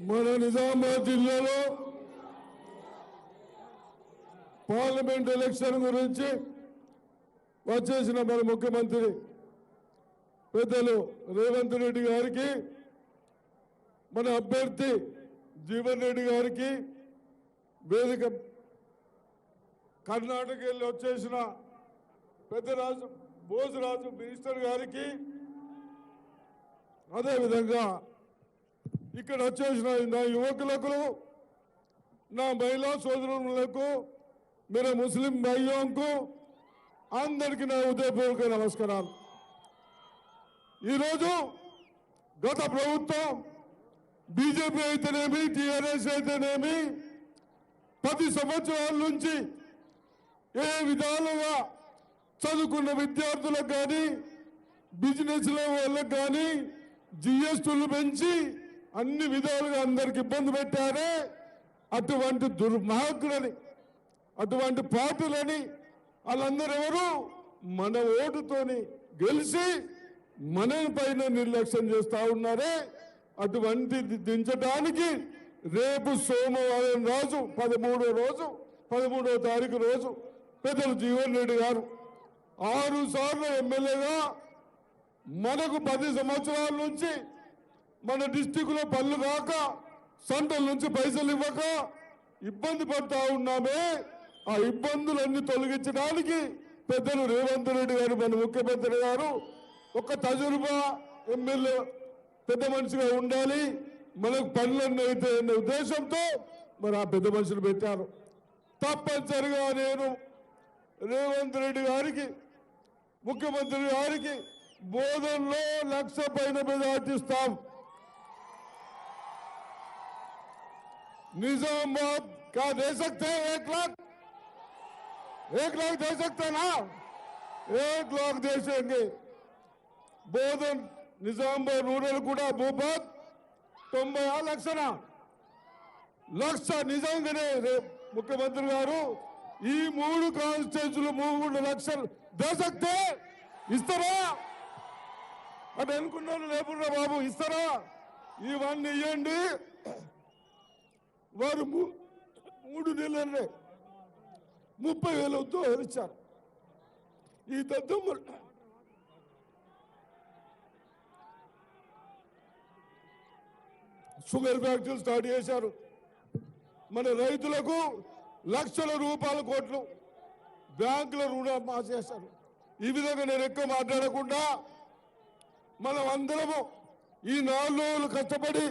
మన నిజామాబాద్ జిల్లాలో పార్లమెంట్ ఎలక్షన్ గురించి వచ్చేసిన మన ముఖ్యమంత్రి పెద్దలు రేవంత్ రెడ్డి గారికి, మన అభ్యర్థి జీవన్ రెడ్డి గారికి, వేదిక కర్ణాటక వెళ్ళి వచ్చేసిన పెద్దరాజు బోసరాజు మినిస్టర్ గారికి, అదేవిధంగా ఇక్కడ వచ్చేసిన నా యువకులకు, నా మహిళా సోదరులకు, मेरे मुस्लिम भाइयों को అందరికీ నా హృదయపూర్వక నమస్కారాలు। ఈరోజు గత ప్రభుత్వం బీజేపీ అయితేనేమి, టీఆర్ఎస్ అయితేనేమి 10 సంవత్సరాల నుంచి ఏ విధాలుగా చదువుకున్న విద్యార్థులకు కానీ, బిజినెస్ల వాళ్ళకు కానీ జిఎస్టీలు పెంచి అన్ని విధాలుగా అందరికి ఇబ్బంది పెట్టారే, అటువంటి దుర్మార్గులని, అటువంటి పార్టీలని వాళ్ళందరూ ఎవరు మన ఓటుతోని గెలిచి మన పైన నిర్లక్ష్యం చేస్తా ఉన్నారే। అటువంటి దించడానికి రేపు సోమవారం రోజు 13వ తారీఖు రోజు పెద్దలు జీవన్ రెడ్డి గారు 6 సార్లు ఎమ్మెల్యేగా మనకు 10 సంవత్సరాల నుంచి మన డిస్టిక్లో పనులు కాక, సెంట్రల్ నుంచి పైసలు ఇవ్వక ఇబ్బంది పడతా ఉన్నామే। ఆ ఇబ్బందులన్నీ తొలగించడానికి పెద్దలు రేవంత్ రెడ్డి గారు, మన ముఖ్యమంత్రి గారు ఒక తజుర్బా ఎమ్మెల్యే పెద్ద మనిషిగా ఉండాలి, మనకు పనులన్నీ అయితే అనే ఉద్దేశంతో మరి ఆ పెద్ద మనుషులు పెట్టారు। తప్పనిసరిగా నేను రేవంత్ రెడ్డి గారికి, ముఖ్యమంత్రి గారికి బోధనలో 1,00,000 పైన మెజార్టీ ఇస్తాం। निजामाबाद क्या दे सकते हैं? 1 लाख दे सकते हैं ना? 1 लाख दे देंगे। बोधन निजामाबाद रूरल కూడా భూపాల్ 90 లక్షనా లక్ష నిజంగానే ముఖ్యమంత్రి గారు ఈ 3 కాన్స్టిట్యూన్సీలు 3 లక్షలు దేశక్తే ఇస్తారా అని అనుకున్నాను. లేకుండా బాబు ఇస్తారా? ఇవన్నీ ఇవ్వండి. వారు 3 నెలలనే 30,000 ఉద్యోగాలు ఇచ్చారు. ఈ దద్దమ్మలు షుగర్ ఫ్యాక్టరీలు స్టార్ట్ చేశారు. మన రైతులకు లక్షల రూపాయల కోట్లు బ్యాంకుల రుణాలు మార్చేశారు. ఈ విధంగా నేను ఎక్కువ మాట్లాడకుండా మనం అందరము ఈ 4 రోజులు కష్టపడి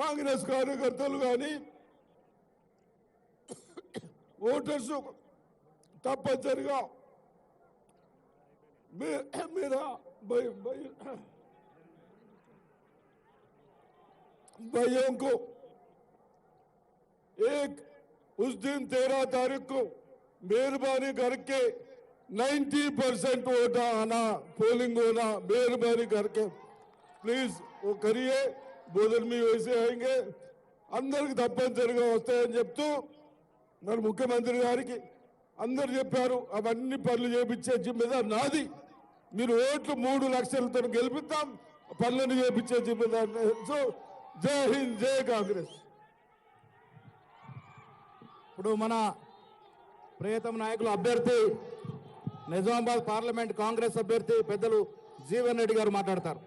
కాంగ్రెస్ కార్యకర్తలు కానీ ఓటర్స్ తప్పనిసరిగా मेरा भाइयों को उस दिन 13 तारीख को मेहरबानी करके 90% वोट आना, पोलिंग होना, मेहरबानी करके प्लीज वो करिए. बोधन में वैसे आएंगे, అందరికి తప్పనిసరిగా వస్తాయని చెప్తూ మరి ముఖ్యమంత్రి గారికి అందరు చెప్పారు. అవన్నీ పనులు చేపించే జిమ్మేదారు నాది. మీరు ఓట్లు 3 లక్షలతో గెలిపిద్దాం, పనులను చేపించే జిమ్మేదారు. సో జై హింద్, జై కాంగ్రెస్. ఇప్పుడు మన ప్రియతమ నాయకులు అభ్యర్థి నిజామాబాద్ పార్లమెంట్ కాంగ్రెస్ అభ్యర్థి పెద్దలు జీవన్ రెడ్డి గారు మాట్లాడతారు.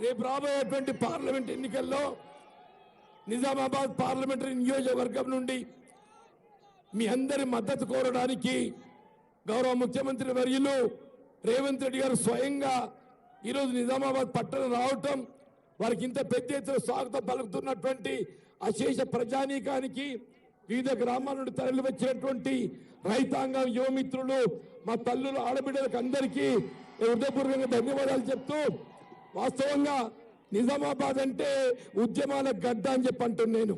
రేపు రాబోయేటువంటి పార్లమెంట్ ఎన్నికల్లో నిజామాబాద్ పార్లమెంటరీ నియోజకవర్గం నుండి మీ అందరి మద్దతు కోరడానికి గౌరవ ముఖ్యమంత్రి వర్యులు రేవంత్ రెడ్డి గారు స్వయంగా ఈరోజు నిజామాబాద్ పట్టణం రావటం, వారికి ఇంత పెద్ద ఎత్తున స్వాగతం పలుకుతున్నటువంటి అశేష ప్రజానీకానికి, వివిధ గ్రామాల నుండి తరలి వచ్చినటువంటి రైతాంగం, యువమిత్రులు, మా తల్లులు, ఆడబిడ్డలకు అందరికీ హృదయపూర్వకంగా ధన్యవాదాలు చెప్తూ, వాస్తవంగా నిజామాబాద్ అంటే ఉద్యమాల గడ్డ అని చెప్పి అంటున్నాను.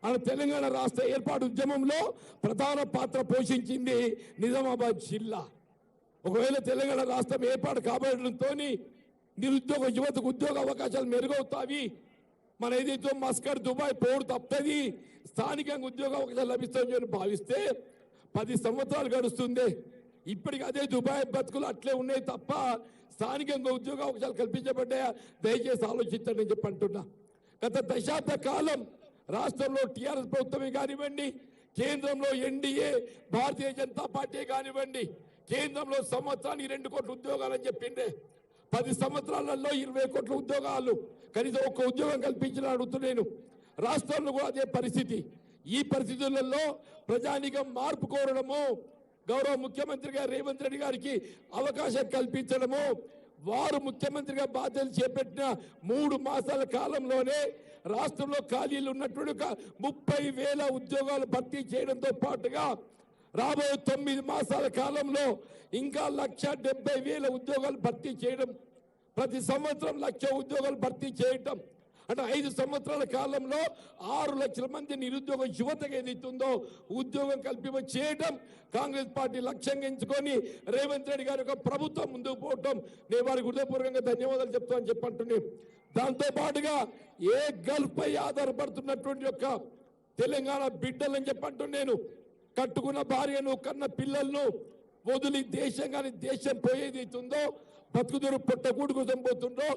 మన తెలంగాణ రాష్ట్ర ఏర్పాటు ఉద్యమంలో ప్రధాన పాత్ర పోషించింది నిజామాబాద్ జిల్లా. ఒకవేళ తెలంగాణ రాష్ట్రం ఏర్పాటు కాబడడంతో నిరుద్యోగ యువతకు ఉద్యోగ అవకాశాలు మెరుగవుతాయి, మన ఏదైతే మస్కట్, దుబాయ్ పోడు తప్పది, స్థానికంగా ఉద్యోగ అవకాశాలు లభిస్తాయని భావిస్తే 10 సంవత్సరాలు గడుస్తుంది. ఇప్పటికి అదే దుబాయ్ బతుకులు అట్లే ఉన్నాయి తప్ప స్థానికంగా ఉద్యోగ అవకాశాలు కల్పించబడ్డాయా? దయచేసి ఆలోచించండి అని చెప్పి అంటున్నా. గత దశాబ్ద కాలం రాష్ట్రంలో టీఆర్ఎస్ ప్రభుత్వమే కానివ్వండి, కేంద్రంలో ఎన్డీఏ భారతీయ జనతా పార్టీ కానివ్వండి, కేంద్రంలో సంవత్సరానికి 2 కోట్ల ఉద్యోగాలు అని చెప్పిండే. 10 సంవత్సరాలలో 20 కోట్ల ఉద్యోగాలు, కనీసం 1 ఉద్యోగం కల్పించిన అడుగుతున్నాను. రాష్ట్రంలో కూడా అదే పరిస్థితి. ఈ పరిస్థితులలో ప్రజానికం మార్పు కోరడము, గౌరవ ముఖ్యమంత్రి గారు రేవంత్ రెడ్డి గారికి అవకాశం కల్పించడము, వారు ముఖ్యమంత్రిగా బాధ్యతలు చేపట్టిన 3 మాసాల కాలంలోనే రాష్ట్రంలో ఖాళీలు ఉన్నటువంటి 30,000 ఉద్యోగాలు భర్తీ చేయడంతో పాటుగా రాబోయే 9 మాసాల కాలంలో ఇంకా 1,70,000 ఉద్యోగాలు భర్తీ చేయడం, ప్రతి సంవత్సరం 1,00,000 ఉద్యోగాలు భర్తీ చేయటం అంటే 5 సంవత్సరాల కాలంలో 6 లక్షల మంది నిరుద్యోగ యువతకు ఏదైతుందో ఉద్యోగం కల్పింప చేయడం కాంగ్రెస్ పార్టీ లక్ష్యంగా ఎంచుకొని రేవంత్ రెడ్డి గారి యొక్క ప్రభుత్వం ముందుకు పోవటం నేను వారికి హృదయపూర్వకంగా ధన్యవాదాలు చెప్తామని చెప్పంటున్నాను. దాంతో పాటుగా ఏ గల్ఫ్ పై ఆధారపడుతున్నటువంటి యొక్క తెలంగాణ బిడ్డలని చెప్పంటున్నాను, కట్టుకున్న భార్యను, కన్న పిల్లలను వదిలి దేశం కానీ దేశం పోయేది అవుతుందో, బతుకుదూరు పొట్టకూడు కోసం పోతుందో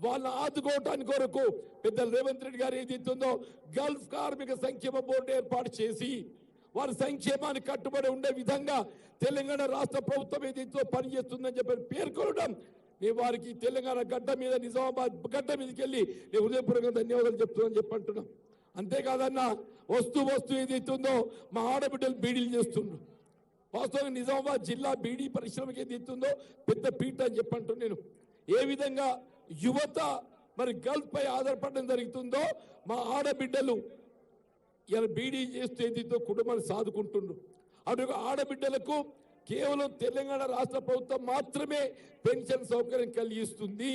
వాళ్ళని ఆదుకోవటానికి కొరకు పెద్దలు రేవంత్ రెడ్డి గారు ఏదైతుందో గల్ఫ్ కార్మిక సంక్షేమ బోర్డు ఏర్పాటు చేసి వారి సంక్షేమానికి కట్టుబడి ఉండే విధంగా తెలంగాణ రాష్ట్ర ప్రభుత్వం ఏదైతే పనిచేస్తుందని చెప్పి పేర్కొనడం నేను వారికి తెలంగాణ గడ్డ మీద, నిజామాబాద్ గడ్డ మీదకి వెళ్ళి నేను హృదయపూర్వకంగా ధన్యవాదాలు చెప్తున్నాను చెప్పంటున్నాం. అంతేకాదన్నా వస్తూ ఏదైతుందో మా ఆడబిడ్డలు బీడీలు చేస్తుండ్రు. వాస్తవంగా నిజామాబాద్ జిల్లా బీడీ పరిశ్రమకి ఏదైతుందో పెద్ద పీట అని చెప్పంటూ నేను ఏ విధంగా యువత మరి గల్ఫ్ పై ఆధారపడడం జరుగుతుందో మా ఆడబిడ్డలు ఇలా బీడీ చేస్తూ ఏదైతే కుటుంబాన్ని సాదుకుంటుండ్రు. అటు ఆడబిడ్డలకు కేవలం తెలంగాణ రాష్ట్ర ప్రభుత్వం మాత్రమే పెన్షన్ సౌకర్యం కలిగిస్తుంది.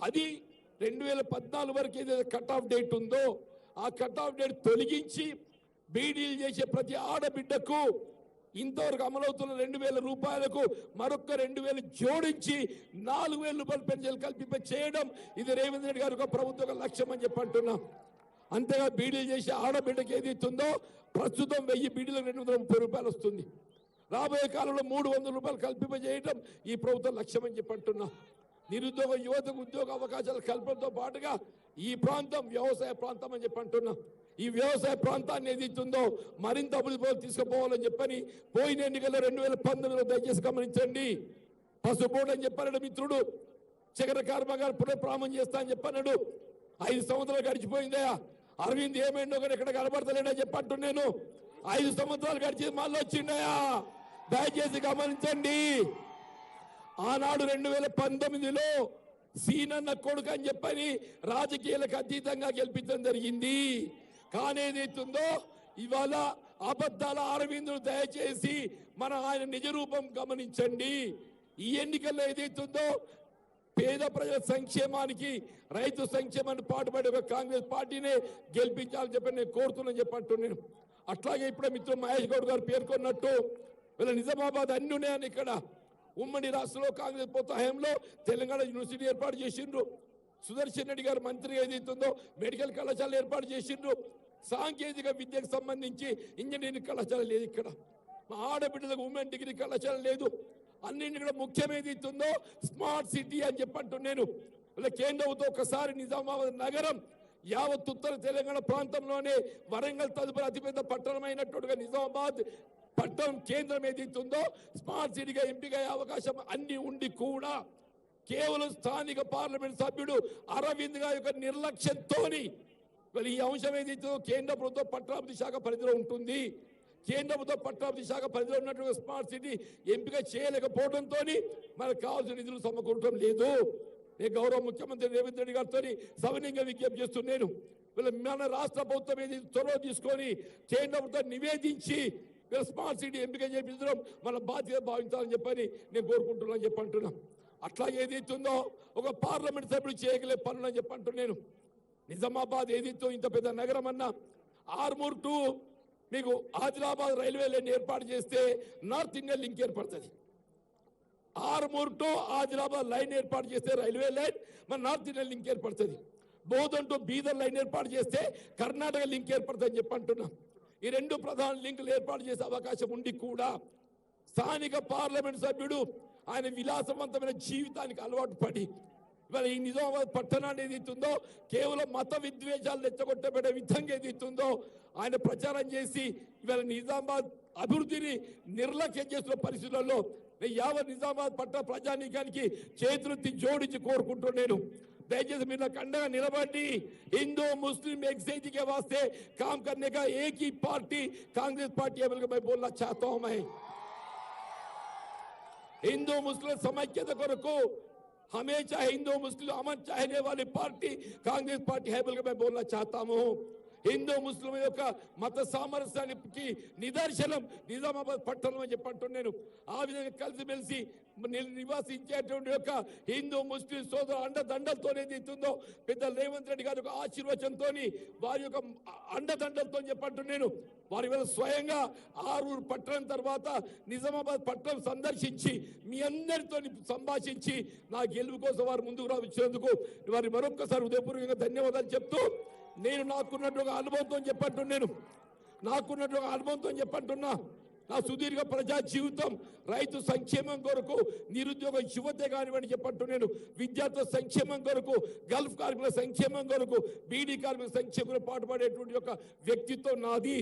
అది 2014 వరకు ఏదైతే కట్ ఆఫ్ డేట్ ఉందో ఆ కట్ ఆఫ్ డేట్ తొలగించి బీడీలు చేసే ప్రతి ఆడబిడ్డకు ఇంతవరకు అమలవుతున్న 2,000 రూపాయలకు మరొక 2,000 జోడించి 4,000 రూపాయలు పెన్షన్ కల్పింప చేయడం ఇది రేవంత్ రెడ్డి గారి ప్రభుత్వ లక్ష్యం అని చెప్పి అంటున్నాం. అంతేగా బీడీలు చేసే ఆడబిడ్డకి ఏదైతుందో ప్రస్తుతం 1000 బీడీలకు 230 రూపాయలు వస్తుంది. రాబోయే కాలంలో 300 రూపాయలు కల్పింప చేయడం ఈ ప్రభుత్వ లక్ష్యం అని చెప్పి అంటున్నాం. నిరుద్యోగ యువతకు ఉద్యోగ అవకాశాల కల్పనతో పాటుగా ఈ ప్రాంతం వ్యవసాయ ప్రాంతం అని చెప్పి అంటున్నాం. ఈ వ్యవసాయ ప్రాంతాన్ని ఏదైతుందో మరింత అభివృద్ధి తీసుకుపోవాలని చెప్పని పోయిన ఎన్నికల్లో 2019లో దయచేసి గమనించండి. పసుపోటు అని చెప్పాడు మిత్రుడు చక్ర కర్మ గారు పునఃప్రారంభం చేస్తా అని చెప్పన్నాడు. 5 సంవత్సరాలు గడిచిపోయిందయా. అరవింద్ ఏమైందో కానీ ఎక్కడ కనబడతలేడని చెప్పంటు నేను 5 సంవత్సరాలు గడిచి మళ్ళీ వచ్చిండయా. దయచేసి గమనించండి. ఆనాడు 2019లో సీనన్న కొడుకు అని చెప్పని రాజకీయాలకు అతీతంగా గెలిపించడం జరిగింది. కానీ ఏదైతుందో ఇవాళ అబద్ధాల అరవిందుడు దయచేసి మన ఆయన నిజ రూపం గమనించండి. ఈ ఎన్నికల్లో ఏదైతుందో పేద ప్రజల సంక్షేమానికి రైతు సంక్షేమాన్ని పాటుపడే ఒక కాంగ్రెస్ పార్టీనే గెలిపించాలని చెప్పి నేను కోరుతున్నాను చెప్పంటున్నాను. అట్లాగే ఇప్పుడే మిత్రుడు మహేష్ గౌడ్ గారు పేర్కొన్నట్టు వీళ్ళ నిజామాబాద్ అన్ని ఉన్నాయని ఇక్కడ ఉమ్మడి రాష్ట్రంలో కాంగ్రెస్ ప్రభుత్వ హయాంలో తెలంగాణ యూనివర్సిటీ ఏర్పాటు చేసిండ్రు. సుదర్శన్ రెడ్డి గారు మంత్రి ఏదైతుందో మెడికల్ కళాశాల ఏర్పాటు చేసిండ్రు. సాంకేతిక విద్యకు సంబంధించి ఇంజనీరింగ్ కళాశాల లేదు. ఇక్కడ మా ఆడబిడ్డలకు ఉమెన్ డిగ్రీ కళాశాల లేదు. అన్నింటి కూడా ముఖ్యం ఏదైతుందో స్మార్ట్ సిటీ అని చెప్పంటు నేను కేంద్రంతో ఒకసారి నిజామాబాద్ నగరం యావత్ ఉత్తర తెలంగాణ ప్రాంతంలోనే వరంగల్ తదుపరి అతిపెద్ద పట్టణమైనట్టుగా నిజామాబాద్ పట్టణం కేంద్రం ఏదైతుందో స్మార్ట్ సిటీగా ఎంపిక అవకాశం అన్ని ఉండి కూడా కేవలం స్థానిక పార్లమెంట్ సభ్యుడు అరవింద్ గారి యొక్క నిర్లక్ష్యంతో ఈ అంశం ఏదైతే కేంద్ర ప్రభుత్వ పట్టణాభివృద్ధి శాఖ పరిధిలో ఉంటుంది. కేంద్ర ప్రభుత్వ పట్టణాభివృద్ధి శాఖ పరిధిలో ఉన్నటువంటి స్మార్ట్ సిటీ ఎంపిక చేయలేకపోవడంతో మనకు కావాల్సిన నిధులు సమకూరటం లేదు. నేను గౌరవ ముఖ్యమంత్రి రేవంత్ రెడ్డి గారితో సవినయంగా విజ్ఞప్తి చేస్తున్నాను. మన రాష్ట్ర ప్రభుత్వం ఏది చొరవ తీసుకొని కేంద్ర ప్రభుత్వం నివేదించి స్మార్ట్ సిటీ ఎంపిక చేయించడం మన బాధ్యత భావించాలని చెప్పని నేను కోరుకుంటున్నాను చెప్పి అంటున్నాం. అట్లా ఏదైతుందో ఒక పార్లమెంట్ సభ్యుడు చేయగలే పనులు అని చెప్పి అంటున్నాను. నిజామాబాద్ ఏదైతే ఇంత పెద్ద నగరం అన్నా ఆర్మూర్ టు మీకు ఆదిలాబాద్ రైల్వే లైన్ ఏర్పాటు చేస్తే నార్త్ ఇండియన్ లింక్ ఏర్పడుతుంది. ఆర్మూర్ టు ఆదిలాబాద్ లైన్ ఏర్పాటు చేస్తే రైల్వే లైన్ మన నార్త్ ఇండియన్ లింక్ ఏర్పడుతుంది. బోధన్ టు బీదర్ లైన్ ఏర్పాటు చేస్తే కర్ణాటక లింక్ ఏర్పడుతుంది చెప్పి అంటున్నాం. ఈ 2 ప్రధాన లింకులు ఏర్పాటు చేసే అవకాశం ఉండి కూడా స్థానిక పార్లమెంట్ సభ్యుడు ఆయన విలాసవంతమైన జీవితానికి అలవాటు పడి ఇవాళ ఈ నిజామాబాద్ పట్టణాన్ని ఏదైతుందో కేవలం మత విద్వేషాలు రెచ్చగొట్టబడే విధంగా ఏదైతుందో ఆయన ప్రచారం చేసి ఇవాళ నిజామాబాద్ అభివృద్ధిని నిర్లక్ష్యం చేస్తున్న పరిస్థితులలో యావత్ నిజామాబాద్ పట్టణ ప్రజానీకానికి చేతులెత్తి జోడించి కోరుకుంటున్నాను. दयచేసి మీరు నాకు అండగా నిలబడి हिंदू मुस्लिम एक्सचेंज के वास्ते काम करने का एक ही पार्टी कांग्रेस पार्टी है बोलकर मैं बोलना चाहता हूं. मैं हिंदू मुस्लिम सమైక్యత కొరకు हमेशा हिंदू मुस्लिम अमन चाहने वाली पार्टी कांग्रेस पार्टी है बोलकर मैं बोलना चाहता हूं. हिंदू मुस्लिम యొక్క మత సామరస్యానికి నిదర్శనం నిజామాబాద్ పట్టణం అని చెప్పంటున్నాను. ఆ విధంగా కలిసిమెలిసి నివాసించేటువంటి యొక్క హిందూ ముస్లిం సోదరు అండదండలతోనే ఏదైతుందో పెద్ద రేవంత్ రెడ్డి గారి యొక్క ఆశీర్వచనంతో వారి యొక్క అండదండలతో చెప్పంటున్నాను. వారి వల్ల స్వయంగా ఆరూరు పట్టణం తర్వాత నిజామాబాద్ పట్టణం సందర్శించి మీ అందరితో సంభాషించి నా గెలుపు కోసం వారు ముందుకు రావించినందుకు వారి మరొక్కసారి హృదయపూర్వకంగా ధన్యవాదాలు చెప్తూ నేను నాకున్నటువంటి అనుభవంతో చెప్పంటున్నాను. నాకున్నటువంటి అనుభవంతో చెప్పంటున్నా నా సుదీర్ఘ ప్రజా జీవితం రైతు సంక్షేమం కొరకు నిరుద్యోగ యువతే కానివ్వండి చెప్పంటున్నాను. విద్యార్థుల సంక్షేమం కొరకు గల్ఫ్ కార్మికుల సంక్షేమం కొరకు బీడీ కార్మికుల సంక్షేమం పాటుపడేటువంటి యొక్క వ్యక్తిత్వం నాది.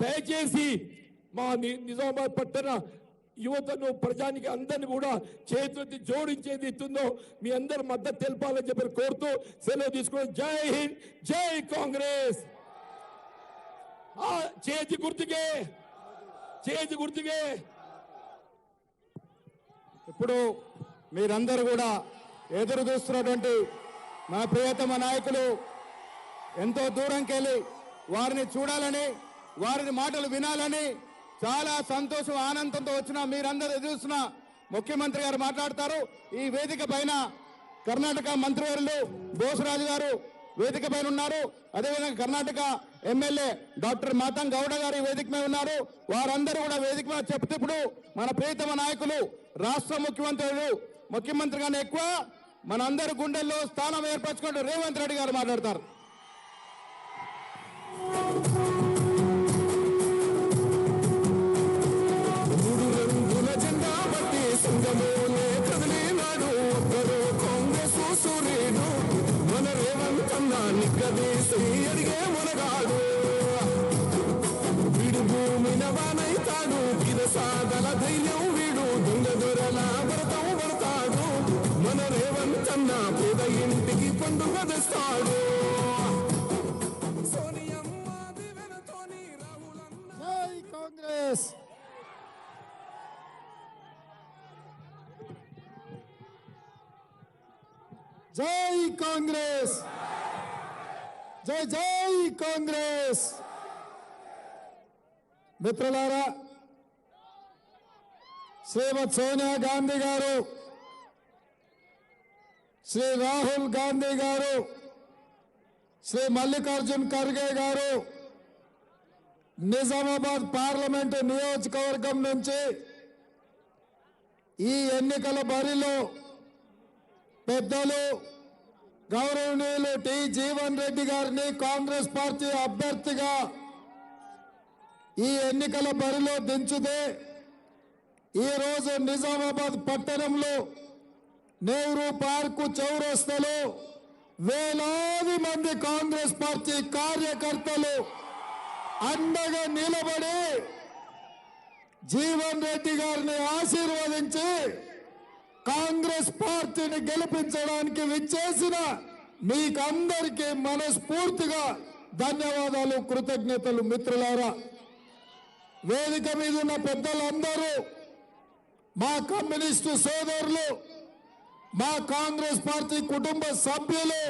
దయచేసి మా నిజామాబాద్ పట్టణ యువతను ప్రజానికి అందరిని కూడా చేతులెత్తి జోడించేది ఇస్తుందో మీ అందరి మద్దతు తెలపాలని చెప్పి కోరుతూ సెలవు తీసుకుని జై హింద్ జై కాంగ్రెస్. చేతి గుర్తుకే చేతి గుర్తుకే. ఇప్పుడు మీరందరూ కూడా ఎదురు చూస్తున్నటువంటి మా ప్రియతమ నాయకులు ఎంతో దూరంకి వెళ్ళి వారిని చూడాలని వారి మాటలు వినాలని చాలా సంతోషం ఆనందంతో వచ్చిన మీరందరూ ఎదురుస్తున్న ముఖ్యమంత్రి గారు మాట్లాడతారు. ఈ వేదిక పైన కర్ణాటక మంత్రివర్యులు బోసరాజు గారు వేదిక పైన ఉన్నారు. అదేవిధంగా కర్ణాటక ఎమ్మెల్యే డాక్టర్ మాతంగ్ గౌడ గారు వేదిక మీద ఉన్నారు. వారందరూ కూడా వేదిక మీద చెప్తే ఇప్పుడు మన ప్రియతమ నాయకులు రాష్ట్ర ముఖ్యమంత్రి గానే ఎక్కువ మనందరి గుండెల్లో స్థానం ఏర్పరచుకుంటూ రేవంత్ రెడ్డి గారు మాట్లాడతారు. అడిగే మునగాడు వీడు భూమి నవానైతాడు గిరసాదల ధైర్యం వీడు దొంగ దొరల వ్రతం పడతాడు మన రేవంతన్న పేద ఇంటికి పండుగ తెస్తాడు సోనియమ్మ దివెనతోని రాహులన్న జై కాంగ్రెస్. జై కాంగ్రెస్. జై జై కాంగ్రెస్. మిత్రులారా, శ్రీమతి సోనియా గాంధీ గారు, శ్రీ రాహుల్ గాంధీ గారు, శ్రీ మల్లికార్జున్ ఖర్గే గారు నిజామాబాద్ పార్లమెంటు నియోజకవర్గం నుంచి ఈ ఎన్నికల బరిలో పెద్దలు గౌరవనీయులు టి జీవన్ రెడ్డి గారిని కాంగ్రెస్ పార్టీ అభ్యర్థిగా ఈ ఎన్నికల బరిలో దించితే ఈరోజు నిజామాబాద్ పట్టణంలో నెహ్రూ పార్కు చౌరస్తాలో వేలాది మంది కాంగ్రెస్ పార్టీ కార్యకర్తలు అండగా నిలబడి జీవన్ రెడ్డి గారిని ఆశీర్వదించి కాంగ్రెస్ పార్టీని గెలిపించడానికి విచ్చేసిన మీకందరికీ మనస్ఫూర్తిగా ధన్యవాదాలు, కృతజ్ఞతలు. మిత్రులారా, వేదిక మీద ఉన్న పెద్దలందరూ, మా కమ్యూనిస్టు సోదరులు, మా కాంగ్రెస్ పార్టీ కుటుంబ సభ్యులు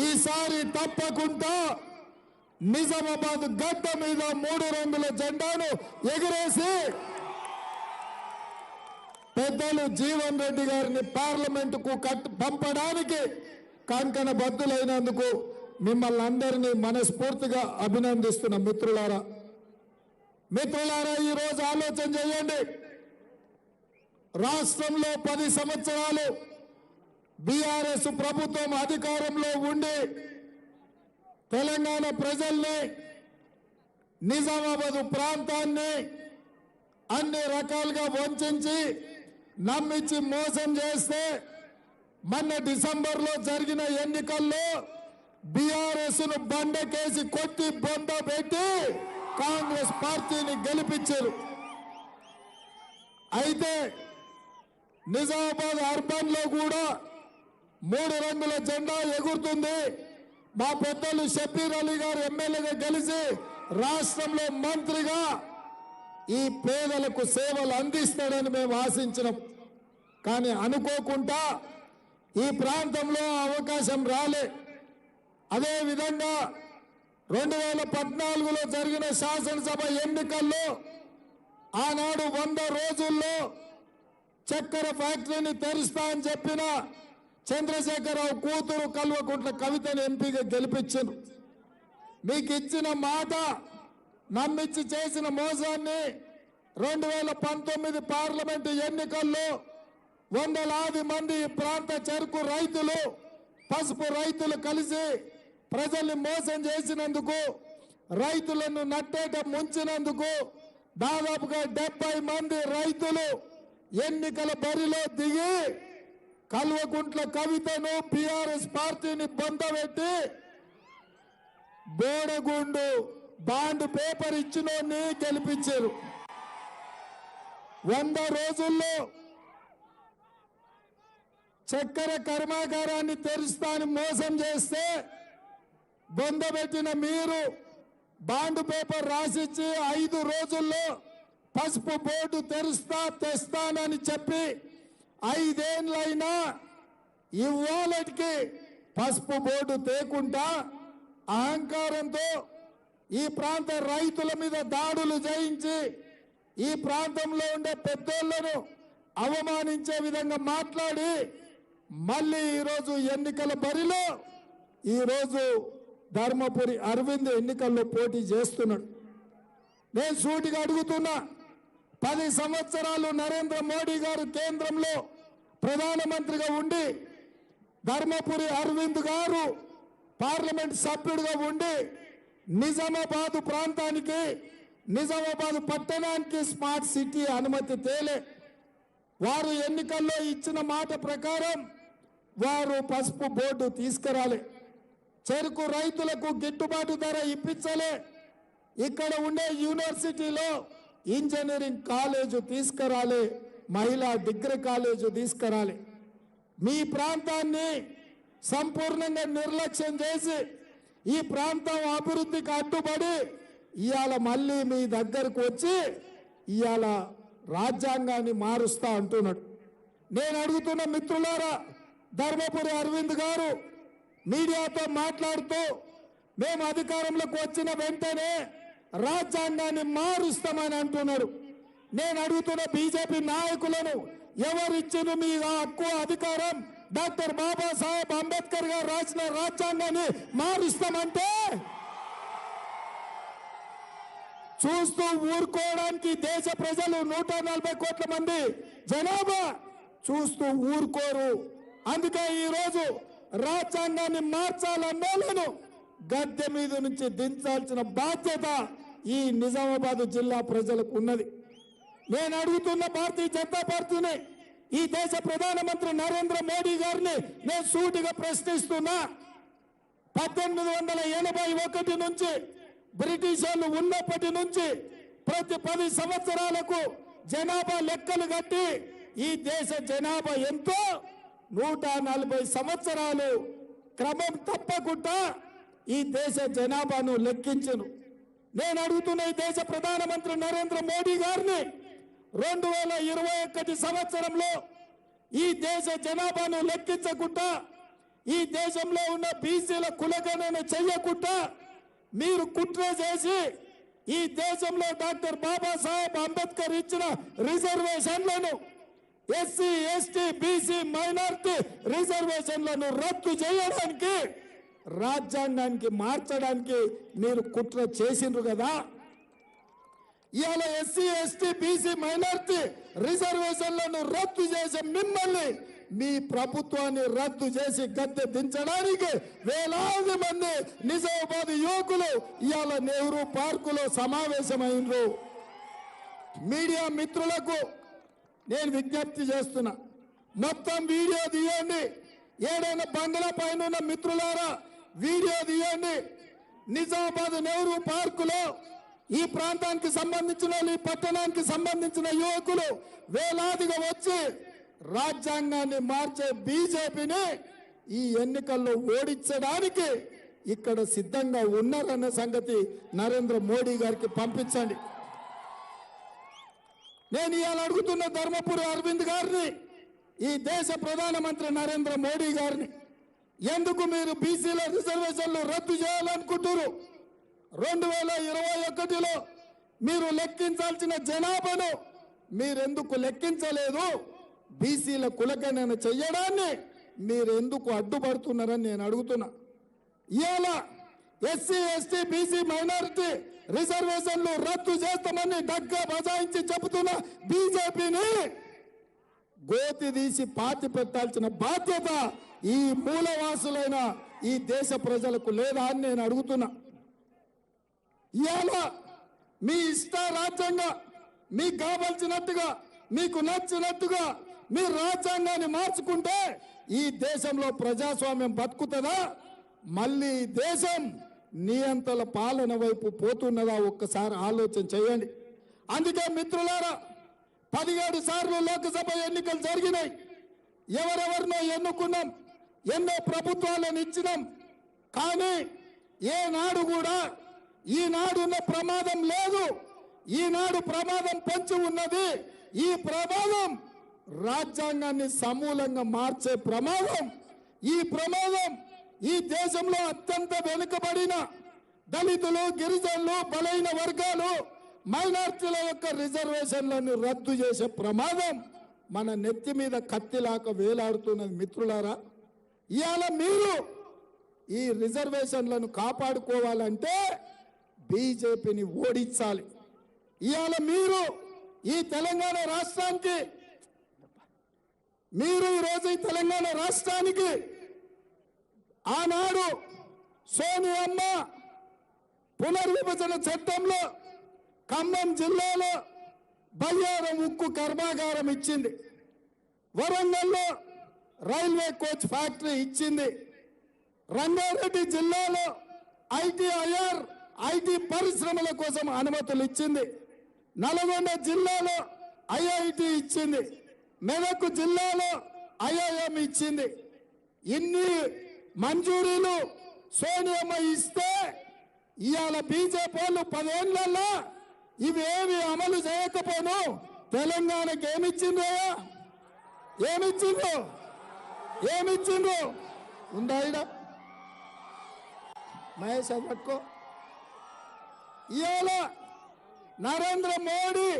ఈసారి తప్పకుండా నిజామాబాద్ గడ్డ మీద 3 రంగుల జెండాను ఎగిరేసి పెద్దలు జీవన్ రెడ్డి గారిని పార్లమెంటుకు పంపడానికి కంకణ బద్దులైనందుకు మిమ్మల్ని అందరినీ మనస్ఫూర్తిగా అభినందిస్తున్న మిత్రులారా, ఈరోజు ఆలోచన చేయండి. రాష్ట్రంలో 10 సంవత్సరాలు బీఆర్ఎస్ ప్రభుత్వం అధికారంలో ఉండి తెలంగాణ ప్రజల్ని, నిజామాబాద్ ప్రాంతాన్ని అన్ని రకాలుగా వంచి నమ్మించి మోసం చేస్తే మొన్న డిసెంబర్లో జరిగిన ఎన్నికల్లో బీఆర్ఎస్ ను బండకేసి కొట్టి బొంద పెట్టి కాంగ్రెస్ పార్టీని గెలిపించారు. అయితే నిజామాబాద్ అర్బన్ లో కూడా 3 రంగుల జెండా ఎగురుతుంది. మా పెద్దలు షబీర్ అలీ గారు ఎమ్మెల్యేగా గెలిచి రాష్ట్రంలో మంత్రిగా ఈ పేదలకు సేవలు అందిస్తాడని మేము ఆశించినాం. కానీ అనుకోకుండా ఈ ప్రాంతంలో అవకాశం రాలే. అదేవిధంగా 2014లో జరిగిన శాసనసభ ఎన్నికల్లో ఆనాడు 100 రోజుల్లో చక్కెర ఫ్యాక్టరీని తెరుస్తా అని చెప్పిన చంద్రశేఖరరావు కూతురు కల్వకుంట్ల కవితను ఎంపీగా గెలిపించారు. మీకు ఇచ్చిన మాట నమ్మించి చేసిన మోసాన్ని 2019 పార్లమెంటు ఎన్నికల్లో వందలాది మంది ప్రాంత చెరుకు రైతులు, పసుపు రైతులు కలిసి ప్రజల్ని మోసం చేసినందుకు, రైతులను నట్టేట ముంచినందుకు దాదాపుగా 70 మంది రైతులు ఎన్నికల బరిలో దిగి కల్వకుంట్ల కవితను బీఆర్ఎస్ పార్టీని పొందబెట్టి బోడగుండు బాండ్ పేపర్ ఇచ్చినోని గెలిపించారు. 100 రోజుల్లో చక్కెర కర్మాగారాన్ని తెరుస్తానని మోసం చేస్తే బొందబెట్టిన మీరు బాండ్ పేపర్ రాసిచ్చి 5 రోజుల్లో పసుపు బోర్డు తెస్తానని చెప్పి 5 ఏళ్ళైనా ఇవాళకి పసుపు బోర్డు తేకుండా అహంకారంతో ఈ ప్రాంత రైతుల మీద దాడులు చేయించి ఈ ప్రాంతంలో ఉండే పెద్దోళ్లను అవమానించే విధంగా మాట్లాడి మళ్ళీ ఈరోజు ఎన్నికల బరిలో ఈరోజు ధర్మపురి అరవింద్ ఎన్నికల్లో పోటీ చేస్తున్నాడు. నేను సూటిగా అడుగుతున్నా, 10 సంవత్సరాలు నరేంద్ర మోడీ గారు కేంద్రంలో ప్రధానమంత్రిగా ఉండి, ధర్మపురి అరవింద్ గారు పార్లమెంట్ సభ్యుడిగా ఉండి నిజామాబాద్ ప్రాంతానికి, నిజామాబాద్ పట్టణానికి స్మార్ట్ సిటీ అనుమతి తేలే. వారు ఎన్నికల్లో ఇచ్చిన మాట ప్రకారం వారు పసుపు బోర్డు తీసుకురాలే, చెరుకు రైతులకు గిట్టుబాటు ధర ఇప్పించలే, ఇక్కడ ఉండే యూనివర్సిటీలో ఇంజనీరింగ్ కాలేజు తీసుకురాలే, మహిళా డిగ్రీ కాలేజు తీసుకురాలే. మీ ప్రాంతాన్ని సంపూర్ణంగా నిర్లక్ష్యం చేసి ఈ ప్రాంతం అభివృద్ధికి అడ్డుపడి ఇవాళ మళ్ళీ మీ దగ్గరకు వచ్చి ఇవాళ రాజ్యాంగాన్ని మారుస్తా అంటున్నాడు. నేను అడుగుతున్న మిత్రులారా, ధర్మపురి అరవింద్ గారు మీడియాతో మాట్లాడుతూ మేము అధికారంలోకి వచ్చిన వెంటనే రాజ్యాంగాన్ని మారుస్తామని అంటున్నారు. నేను అడుగుతున్న బీజేపీ నాయకులను, ఎవరిచ్చిన మీ హక్కు అధికారం? డాక్టర్ బాబాసాహెబ్ అంబేద్కర్ గారు రాసిన రాజ్యాంగాన్ని మారుస్తామంటే చూస్తూ ఊరుకోవడానికి దేశ ప్రజలు 140 కోట్ల మంది జనాభా చూస్తూ ఊరుకోరు. అందుకే ఈరోజు రాజ్యాంగాన్ని మార్చాలన్నోళ్ళను గద్దె మీద నుంచి దించాల్సిన బాధ్యత ఈ నిజామాబాద్ జిల్లా ప్రజలకు ఉన్నది. నేను అడుగుతున్న భారతీయ జనతా పార్టీని, ఈ దేశ ప్రధానమంత్రి నరేంద్ర మోడీ గారిని నేను సూటిగా ప్రశ్నిస్తున్నా. 1881 నుంచి బ్రిటిష్ వాళ్ళు ఉన్నప్పటి నుంచి ప్రతి 10 సంవత్సరాలకు జనాభా లెక్కలు కట్టి ఈ దేశ జనాభా ఎంతో 140 సంవత్సరాలు క్రమం తప్పకుండా ఈ దేశ జనాభాను లెక్కించను. నేను అడుగుతున్న ఈ దేశ ప్రధానమంత్రి నరేంద్ర మోడీ గారిని 2021 సంవత్సరంలో ఈ దేశ జనాభాను లెక్కించకుండా, ఈ దేశంలో ఉన్న బీసీల కులగణన చెయ్యకుండా మీరు కుట్ర చేసి ఈ దేశంలో డాక్టర్ బాబాసాహెబ్ అంబేద్కర్ ఇచ్చిన రిజర్వేషన్లను, ఎస్సీ ఎస్టీ బీసీ మైనారిటీ రిజర్వేషన్లను రద్దు చేయడానికి, రాజ్యాంగానికి మార్చడానికి మీరు కుట్ర చేసిండ్రు కదా. ఇవాళ ఎస్సీ ఎస్టీ బీసీ మైనారిటీ రిజర్వేషన్లను రద్దు చేసే మిమ్మల్ని, మీ ప్రభుత్వాన్ని రద్దు చేసి గద్దె దించడానికి వేలాది మంది నిజామాబాద్ యువకులు ఇవాళ నెహ్రూ పార్కులో సమావేశమైండ్రు. మీడియా మిత్రులకు నేను విజ్ఞప్తి చేస్తున్నా, మొత్తం వీడియో తీయండి. ఏదైనా బంగ్లా పైన ఉన్న మిత్రులారా వీడియో తీయండి. నిజామాబాద్ నెహ్రూ పార్కులో ఈ ప్రాంతానికి సంబంధించిన, ఈ పట్టణానికి సంబంధించిన యువకులు వేలాదిగా వచ్చి రాజ్యాంగాన్ని మార్చే బీజేపీని ఈ ఎన్నికల్లో ఓడించడానికి ఇక్కడ సిద్ధంగా ఉన్నారన్న సంగతి నరేంద్ర మోడీ గారికి పంపించండి. నేను ఇవాళ అడుగుతున్న ధర్మపురి అరవింద్ గారిని, ఈ దేశ ప్రధానమంత్రి నరేంద్ర మోడీ గారిని, ఎందుకు మీరు బీసీల రిజర్వేషన్లు రద్దు చేయాలనుకుంటున్నారు? 2021లో మీరు లెక్కించాల్సిన జనాభాను మీరెందుకు లెక్కించలేదు? బీసీల కులగణన చెయ్యడాన్ని మీరెందుకు అడ్డుపడుతున్నారని నేను అడుగుతున్నా. ఇవాళ ఎస్సీ ఎస్టీ బీసీ మైనారిటీ రిజర్వేషన్లు రద్దు చేస్తామని డగ్గా బజాయించి చెబుతున్న బీజేపీని గోతి తీసి పాతి పెట్టాల్సిన బాధ్యత ఈ మూలవాసులైన ఈ దేశ ప్రజలకు లేదా అని నేను అడుగుతున్నా. ఇవాళ మీ ఇష్ట రాజ్యంగా, మీకు కావాల్సినట్టుగా, మీకు నచ్చినట్టుగా మీరు రాజ్యాంగాన్ని మార్చుకుంటే ఈ దేశంలో ప్రజాస్వామ్యం బతుకుతుందా? మళ్ళీ దేశం నియంత్రణ పాలన వైపు పోతున్నదా? ఒక్కసారి ఆలోచన చేయండి. అందుకే మిత్రులారా, 17 సార్లు లోక్సభ ఎన్నికలు జరిగినాయి. ఎవరెవరినో ఎన్నుకున్నాం, ఎన్నో ప్రభుత్వాలను ఇచ్చినాం. కానీ ఏనాడు కూడా ఈనాడున్న ప్రమాదం లేదు. ఈనాడు ప్రమాదం పొంచి ఉన్నది. ఈ ప్రమాదం రాజ్యాంగాన్ని సమూలంగా మార్చే ప్రమాదం. ఈ ప్రమాదం ఈ దేశంలో అత్యంత వెనుకబడిన దళితులు, గిరిజనులు, బలైన వర్గాలు, మైనార్టీల యొక్క రిజర్వేషన్లను రద్దు చేసే ప్రమాదం మన నెత్తి మీద కత్తిలాక వేలాడుతున్నది. మిత్రులారా, ఇవాళ మీరు ఈ రిజర్వేషన్లను కాపాడుకోవాలంటే బీజేపీని ఓడించాలి. ఇవాళ మీరు ఈ తెలంగాణ రాష్ట్రానికి ఈరోజు ఈ తెలంగాణ రాష్ట్రానికి ఆనాడు సోనియమ్మ పునర్విభజన చట్టంలో ఖమ్మం జిల్లాలో బయ్యారం ఉక్కు కర్మాగారం ఇచ్చింది, వరంగల్లో రైల్వే కోచ్ ఫ్యాక్టరీ ఇచ్చింది, రంగారెడ్డి జిల్లాలో ఐటీ పరిశ్రమల కోసం అనుమతులు ఇచ్చింది, నల్గొండ జిల్లాలో ఐఐటి ఇచ్చింది, మెదక్ జిల్లాలో ఐఐఎం ఇచ్చింది. ఇన్ని మంజూరీలు సోనియమ్మ ఇస్తే ఇవాళ బీజేపీ వాళ్ళు 10 ఏళ్లలో ఇవేమి అమలు చేయకపోను తెలంగాణకి ఏమిచ్చిండ్రు ఉందా ఈడ మహేష్ అది పట్టుకో. ఇవాళ నరేంద్ర మోడీ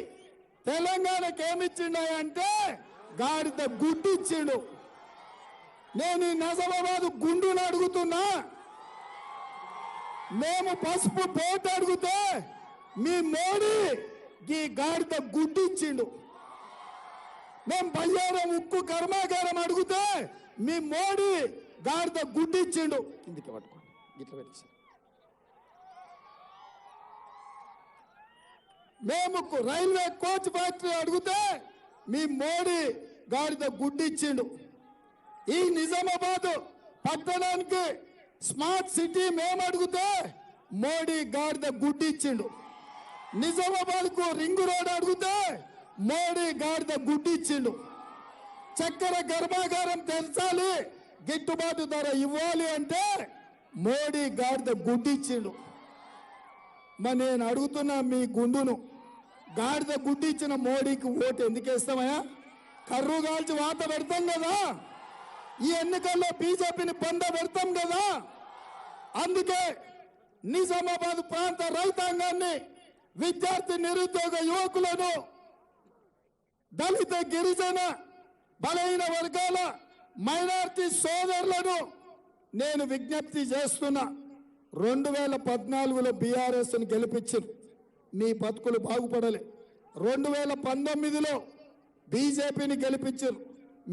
తెలంగాణకి ఏమిచ్చిండే గాడిద గుడ్డు ఇచ్చిండు. నేను ఈ నిజామాబాద్ గుండును అడుగుతున్నా, మేము పసుపు బోట్ అడిగితే మీ మోడీ ఈ గాడిద గుడ్డు ఇచ్చిండు. మేము బయ్యారం ఉక్కు కర్మాగారం అడిగితే మీ మోడీ గాడిద గుడ్డు ఇచ్చిండు. ఇందుకే పట్టుకోండి, ఇట్లా పెట్టేసి. మేము రైల్వే కోచ్ ఫ్యాక్టరీ అడిగితే మీ మోడీ గాడిద గుడ్డు ఇచ్చిండు. ఈ నిజామాబాద్ పట్టణానికి స్మార్ట్ సిటీ మేము అడిగితే మోడీ గాడిద గుడ్డు ఇచ్చిండు. నిజామాబాద్ కు రింగ్ రోడ్ అడిగితే మోడీ గాడిద గుడ్డు ఇచ్చిండు. చక్కెర కర్మాగారం తెరచాలి, గిట్టుబాటు ధర ఇవ్వాలి అంటే మోడీ గాడిద గుడ్డు ఇచ్చిండు. మరి నేను అడుగుతున్నా మీ గుండును, గాడిద గుడ్డు ఇచ్చిన మోడీకి ఓటు ఎందుకు వేస్తామయ్యా? కర్రు కాల్చి వాత పెడతాం కదా, ఈ ఎన్నికల్లో బీజేపీని పెడతాం కదా. అందుకే నిజామాబాద్ ప్రాంత రైతాంగాన్ని, విద్యార్థి నిరుద్యోగ యువకులను, దళిత గిరిజన బలహీన వర్గాల మైనారిటీ సోదరులను నేను విజ్ఞప్తి చేస్తున్నా. 2014లో బీఆర్ఎస్ను గెలిపించారు, మీ బతుకులు బాగుపడలే. 2019లో బీజేపీని గెలిపించారు,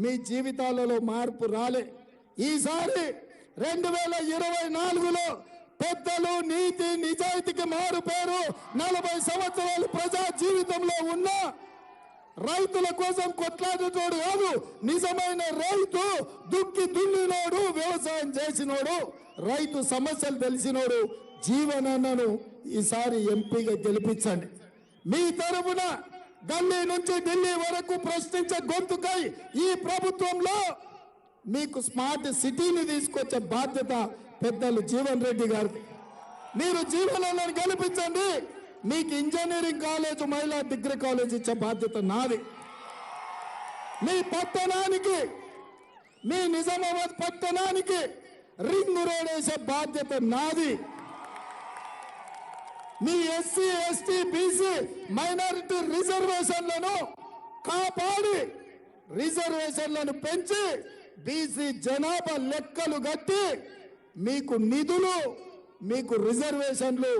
మీ జీవితాలలో మార్పు రాలే. ఈసారి 2024లో పెద్దలు నీతి నిజాయితీకి మారు పేరు 40 సంవత్సరాలు ప్రజా జీవితంలో ఉన్న రైతుల కోసం కొట్లాడేటోడు కాదు, నిజమైన రైతు, దుక్కి దున్నినోడు, వ్యవసాయం చేసినోడు, రైతు సమస్యలు తెలిసినోడు జీవనన్నను ఈసారి ఎంపీగా గెలిపించండి. మీ తరఫున గల్లీ నుంచి ఢిల్లీ వరకు ప్రశ్నించే గొంతుకై ఈ ప్రభుత్వంలో మీకు స్మార్ట్ సిటీని తీసుకొచ్చే బాధ్యత పెద్దలు జీవన్ రెడ్డి గారిది. మీరు జీవనన్నను గెలిపించండి, మీకు ఇంజనీరింగ్ కాలేజ్, మహిళా డిగ్రీ కాలేజ్ ఇచ్చే బాధ్యత నాది. మీ పట్టణానికి, మీ నిజామాబాద్ పట్టణానికి రింగ్ రోడ్ వేసే బాధ్యత నాది. మీ ఎస్సీ ఎస్టీ బీసీ మైనారిటీ రిజర్వేషన్లను కాపాడి, రిజర్వేషన్లను పెంచి, బీసీ జనాభా లెక్కలు కట్టి మీకు నిధులు, మీకు రిజర్వేషన్లు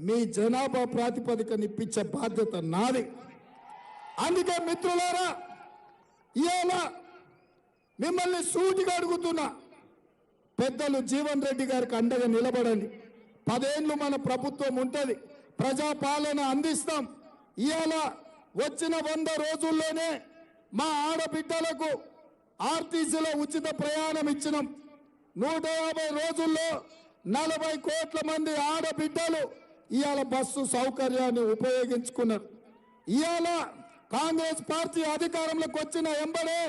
మీ జనాభా ప్రాతిపదికన ఇప్పించే బాధ్యత నాది. అందుకే మిత్రులారా, ఇవాళ మిమ్మల్ని సూటిగా అడుగుతున్నా, పెద్దలు జీవన్ రెడ్డి గారికి అండగా నిలబడండి. 10 ఏళ్ళు మన ప్రభుత్వం ఉంటుంది, ప్రజాపాలన అందిస్తాం. ఇవాళ వచ్చిన 100 రోజుల్లోనే మా ఆడబిడ్డలకు ఆర్టీసీలో ఉచిత ప్రయాణం ఇచ్చినాం. 150 రోజుల్లో 40 కోట్ల మంది ఆడబిడ్డలు ఇవాళ బస్సు సౌకర్యాన్ని ఉపయోగించుకున్నారు. ఇవాళ కాంగ్రెస్ పార్టీ అధికారంలోకి వచ్చిన ఎంబడే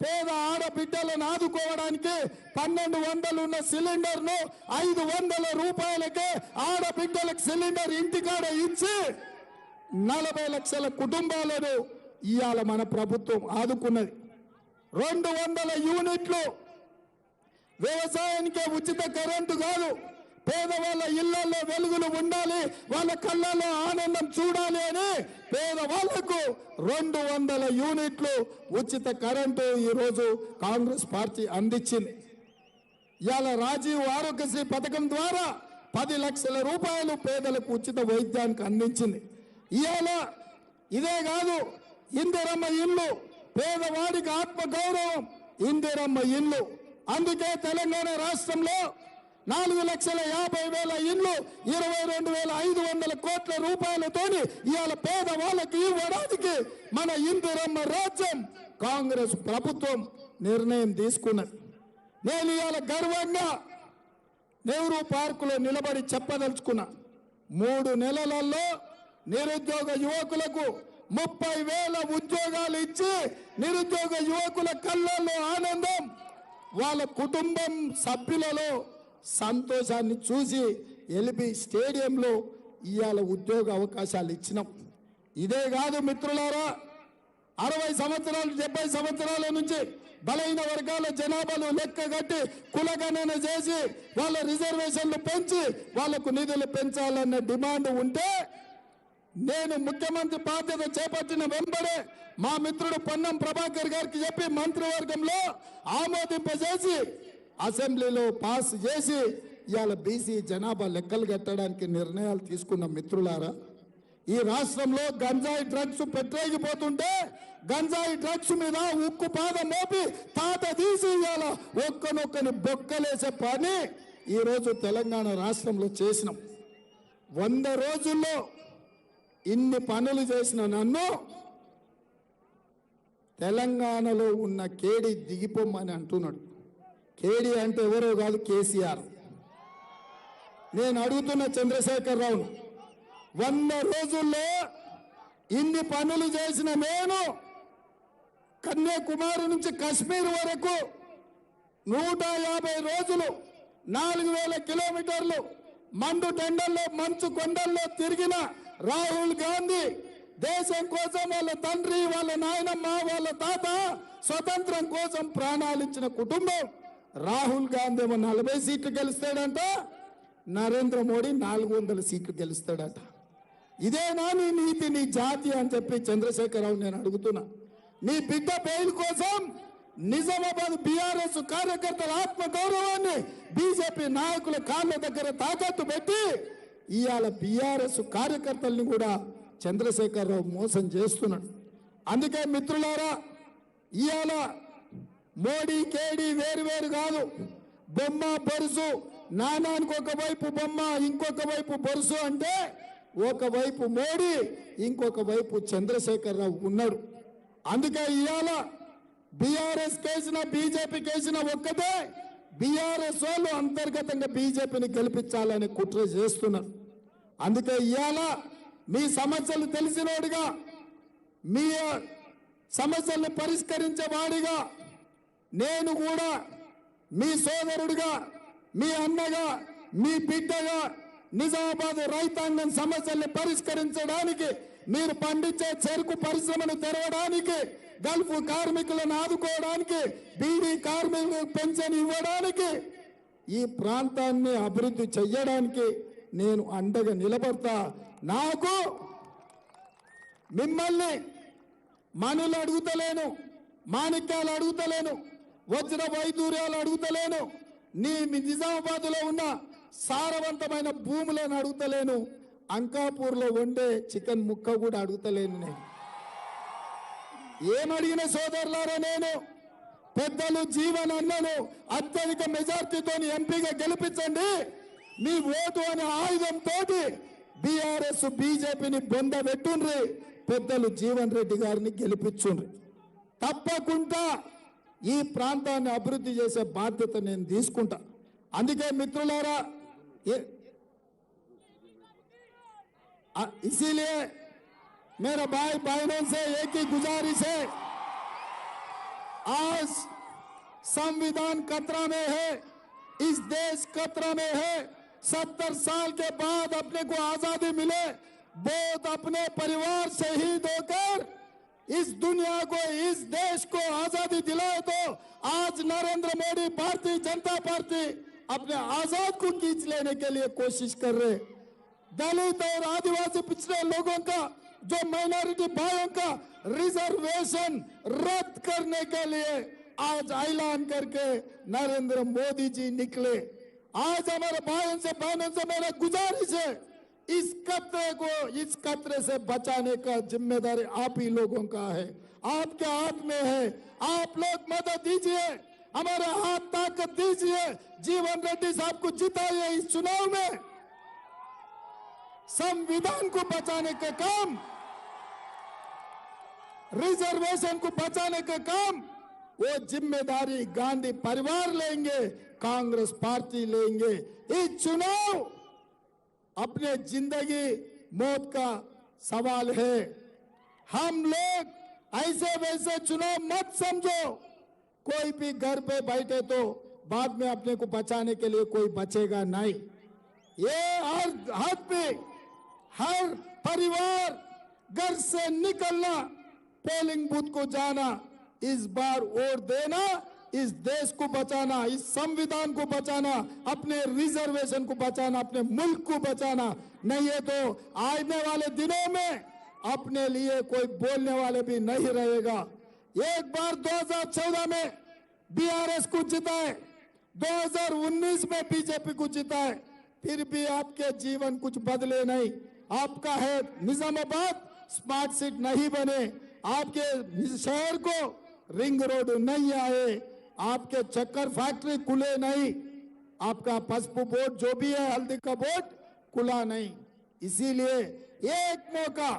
పేద ఆడబిడ్డలను ఆదుకోవడానికి 1200 ఉన్న సిలిండర్ను 500 రూపాయలకే ఆడబిడ్డలకు సిలిండర్ ఇంటికాడ ఇచ్చి 40 లక్షల కుటుంబాలను ఇవాళ మన ప్రభుత్వం ఆదుకున్నది. 200 యూనిట్లు వ్యవసాయానికే ఉచిత కరెంటు కాదు, పేదవాళ్ళ ఇళ్లలో వెలుగులు ఉండాలి, వాళ్ళ కళ్ళల్లో ఆనందం చూడాలి అని పేదవాళ్లకు 200 యూనిట్లు ఉచిత కరెంటు ఈరోజు కాంగ్రెస్ పార్టీ అందించింది. ఇవాళ రాజీవ్ ఆరోగ్యశ్రీ పథకం ద్వారా 10 లక్షల రూపాయలు పేదలకు ఉచిత వైద్యానికి అందించింది. ఇవాళ ఇదే కాదు, ఇందిరమ్మ ఇల్లు, పేదవాడికి ఆత్మ గౌరవం, ఇందిరమ్మ ఇల్లు. అందుకే తెలంగాణ రాష్ట్రంలో 4,50,000 ఇల్లు 22,500 కోట్ల రూపాయలతోని ఇవాళ పేదవాళ్ళకి ఇవ్వడానికి మన ఇందిరమ్మ రాజ్యం కాంగ్రెస్ ప్రభుత్వం నిర్ణయం తీసుకున్నది. నేను ఇవాళ గర్వంగా నెహ్రూ పార్కులో నిలబడి చెప్పదలుచుకున్నా, 3 నెలలలో నిరుద్యోగ యువకులకు 30,000 ఉద్యోగాలు ఇచ్చి నిరుద్యోగ యువకుల కళ్ళల్లో ఆనందం, వాళ్ళ కుటుంబం సభ్యులలో సంతోషాన్ని చూసి ఎల్బీ స్టేడియంలో ఇవాళ ఉద్యోగ అవకాశాలు ఇచ్చినాం. ఇదే కాదు మిత్రులారా, 60 సంవత్సరాలు 70 సంవత్సరాల నుంచి బలైన వర్గాల జనాభాను లెక్కగట్టి కులగణన చేసి వాళ్ళ రిజర్వేషన్లు పెంచి వాళ్లకు నిధులు పెంచాలన్న డిమాండ్ ఉంటే, నేను ముఖ్యమంత్రి బాధ్యత చేపట్టిన వెంబడే మా మిత్రుడు పొన్నం ప్రభాకర్ గారికి చెప్పి మంత్రివర్గంలో ఆమోదింపజేసి అసెంబ్లీలో పాస్ చేసి ఇవాళ బీసీ జనాభా లెక్కలు కట్టడానికి నిర్ణయాలు తీసుకున్న మిత్రులారా, ఈ రాష్ట్రంలో గంజాయి డ్రగ్స్ పెట్టేగిపోతుంటే గంజాయి డ్రగ్స్ మీద ఉక్కు పాదం మోపి తాత తీసి ఇవాళ ఒక్కనొక్కని బొక్కలేసే పని ఈరోజు తెలంగాణ రాష్ట్రంలో చేసినాం. 100 రోజుల్లో ఇన్ని పనులు చేసిన నన్ను తెలంగాణలో ఉన్న కేడి దిగిపోమ్మని అంటున్నాడు. కేడి అంటే ఎవరో కాదు, కేసీఆర్. నేను అడుగుతున్న చంద్రశేఖరరావును, 100 రోజుల్లో ఇన్ని పనులు చేసిన నేను కన్యాకుమారి నుంచి కశ్మీర్ వరకు 150 రోజులు 4,000 కిలోమీటర్లు మండు టెండల్లో మంచు కొండల్లో తిరిగిన రాహుల్ గాంధీ దేశం కోసం వాళ్ళ తండ్రి, వాళ్ళ నాయనమ్మ, వాళ్ళ తాత స్వతంత్రం కోసం ప్రాణాలు ఇచ్చిన కుటుంబం. రాహుల్ గాంధీ ఏమో 40 సీట్లు గెలుస్తాడంట, నరేంద్ర మోడీ 400 సీట్లు గెలుస్తాడట. ఇదేనా నీ నీతి, నీ జాతి అని చెప్పి చంద్రశేఖరరావు నేను అడుగుతున్నా. నీ బిడ్డ బెయిల్ కోసం నిజామాబాద్ బీఆర్ఎస్ కార్యకర్తల ఆత్మ గౌరవాన్ని బీజేపీ నాయకుల కాళ్ళ దగ్గర తాకట్టు పెట్టి ఇవాళ బీఆర్ఎస్ కార్యకర్తల్ని కూడా చంద్రశేఖరరావు మోసం చేస్తున్నాడు. అందుకే మిత్రులారా, ఇవాళ మోడీ కేడీ వేరు కాదు, బొమ్మ బొరుసు, నానానికి ఒకవైపు బొమ్మ ఇంకొక వైపు బొరుసు అంటే ఒకవైపు మోడీ ఇంకొక వైపు చంద్రశేఖరరావు ఉన్నాడు. అందుకే ఇవాళ బీఆర్ఎస్ కేసిన బీజేపీ కేసిన ఒక్కటే, బీఆర్ఎస్ వాళ్ళు అంతర్గతంగా బీజేపీని గెలిపించాలని కుట్ర చేస్తున్నారు. అందుకే ఇవాళ మీ సమస్యలు తెలిసినోడిగా, మీ సమస్యల్ని పరిష్కరించే వాడిగా నేను కూడా మీ సోదరుడిగా, మీ అన్నగా, మీ బిడ్డగా నిజామాబాద్ రైతాంగం సమస్యల్ని పరిష్కరించడానికి, మీరు పండించే చెరుకు పరిశ్రమను తెరవడానికి, గల్ఫ్ కార్మికులను ఆదుకోవడానికి, బీడీ కార్మికులకు పెన్షన్ ఇవ్వడానికి, ఈ ప్రాంతాన్ని అభివృద్ధి చెయ్యడానికి నేను అండగా నిలబడతా. నాకు మిమ్మల్ని మనులు అడుగుతలేను, మాణిక్యాలు అడుగుతలేను, వజ్ర వైదూర్యాలు అడుగుతలేను, నీ నిజామాబాద్లో ఉన్న సారవంతమైన భూములను అడుగుతలేను, అంకాపూర్లో వండే చికెన్ ముక్క కూడా అడుగుతలేను. నేను ఏమడిగిన సోదరులారా, నేను పెద్దలు జీవన్ అన్నను అత్యధిక మెజార్టీతో ఎంపీగా గెలిపించండి, మీ ఓటు అనే ఆయుధంతో బీఆర్ఎస్ బీజేపీని బొందబెట్టుండ్రి, పెద్దలు జీవన్ రెడ్డి గారిని గెలిపించుండ్రి. తప్పకుండా ఈ ప్రాంతాన్ని అభివృద్ధి చేసే బాధ్యత నేను తీసుకుంటా. అందుకే మిత్రులారా, इसीलिए मेरा भाई बहनों से एक ही गुजारिश है, आज संविधान खतरा में है, इस देश खतरा में है। 70 साल के बाद अपने को आजादी मिले, बहुत अपने परिवार शहीद होकर इस दुनिया को, इस देश को आजादी दिलाए, तो आज नरेंद्र मोदी भारतीय जनता पार्टी अपने आजाद को खींच लेने के लिए कोशिश कर रहे। दलित और आदिवासी पिछड़े लोगों का, जो माइनॉरिटी भाइयों का रिजर्वेशन रद्द करने के लिए आज ऐलान करके नरेंद्र मोदी जी निकले। आज हमारे भाइयों से बहनों से मेरा गुजारिश है, इस खतरे को, इस खतरे से बचाने का जिम्मेदारी आप ही लोगों का है, आपके हाथ में है। आप लोग मदद दीजिए, हमारे हाथ ताकत दीजिए, जीवन रेड्डी साहब को जिताइए इस चुनाव में। संविधान को बचाने का काम, रिजर्वेशन को बचाने का काम, वो जिम्मेदारी गांधी परिवार लेंगे, कांग्रेस पार्टी लेंगे। इस चुनाव अपने जिंदगी मौत का सवाल है। हम लोग ऐसे वैसे चुनाव मत समझो। कोई भी घर पे बैठे तो बाद में अपने को बचाने के लिए कोई बचेगा नहीं। ये हर हाथ पे, हर परिवार घर से निकलना, पोलिंग बूथ को जाना, इस बार वोट देना, इस देश को बचाना, इस संविधान को बचाना, अपने रिजर्वेशन को बचाना, अपने मुल्क को बचाना। नहीं है तो आने वाले दिनों में अपने लिए कोई बोलने वाले भी नहीं रहेगा। एक बार 2014 में बीआरएस को जिताए, 2019 में बीजेपी को जिताए, फिर भी आपके जीवन कुछ बदले नहीं। आपका है निजामाबाद स्मार्ट सिटी नहीं बने, आपके शहर को रिंग रोड नहीं आए, आपके चक्कर फैक्ट्री खुले नहीं, आपका पसपू बोर्ड जो भी है, हल्दी का बोर्ड खुला नहीं। इसीलिए एक मौका,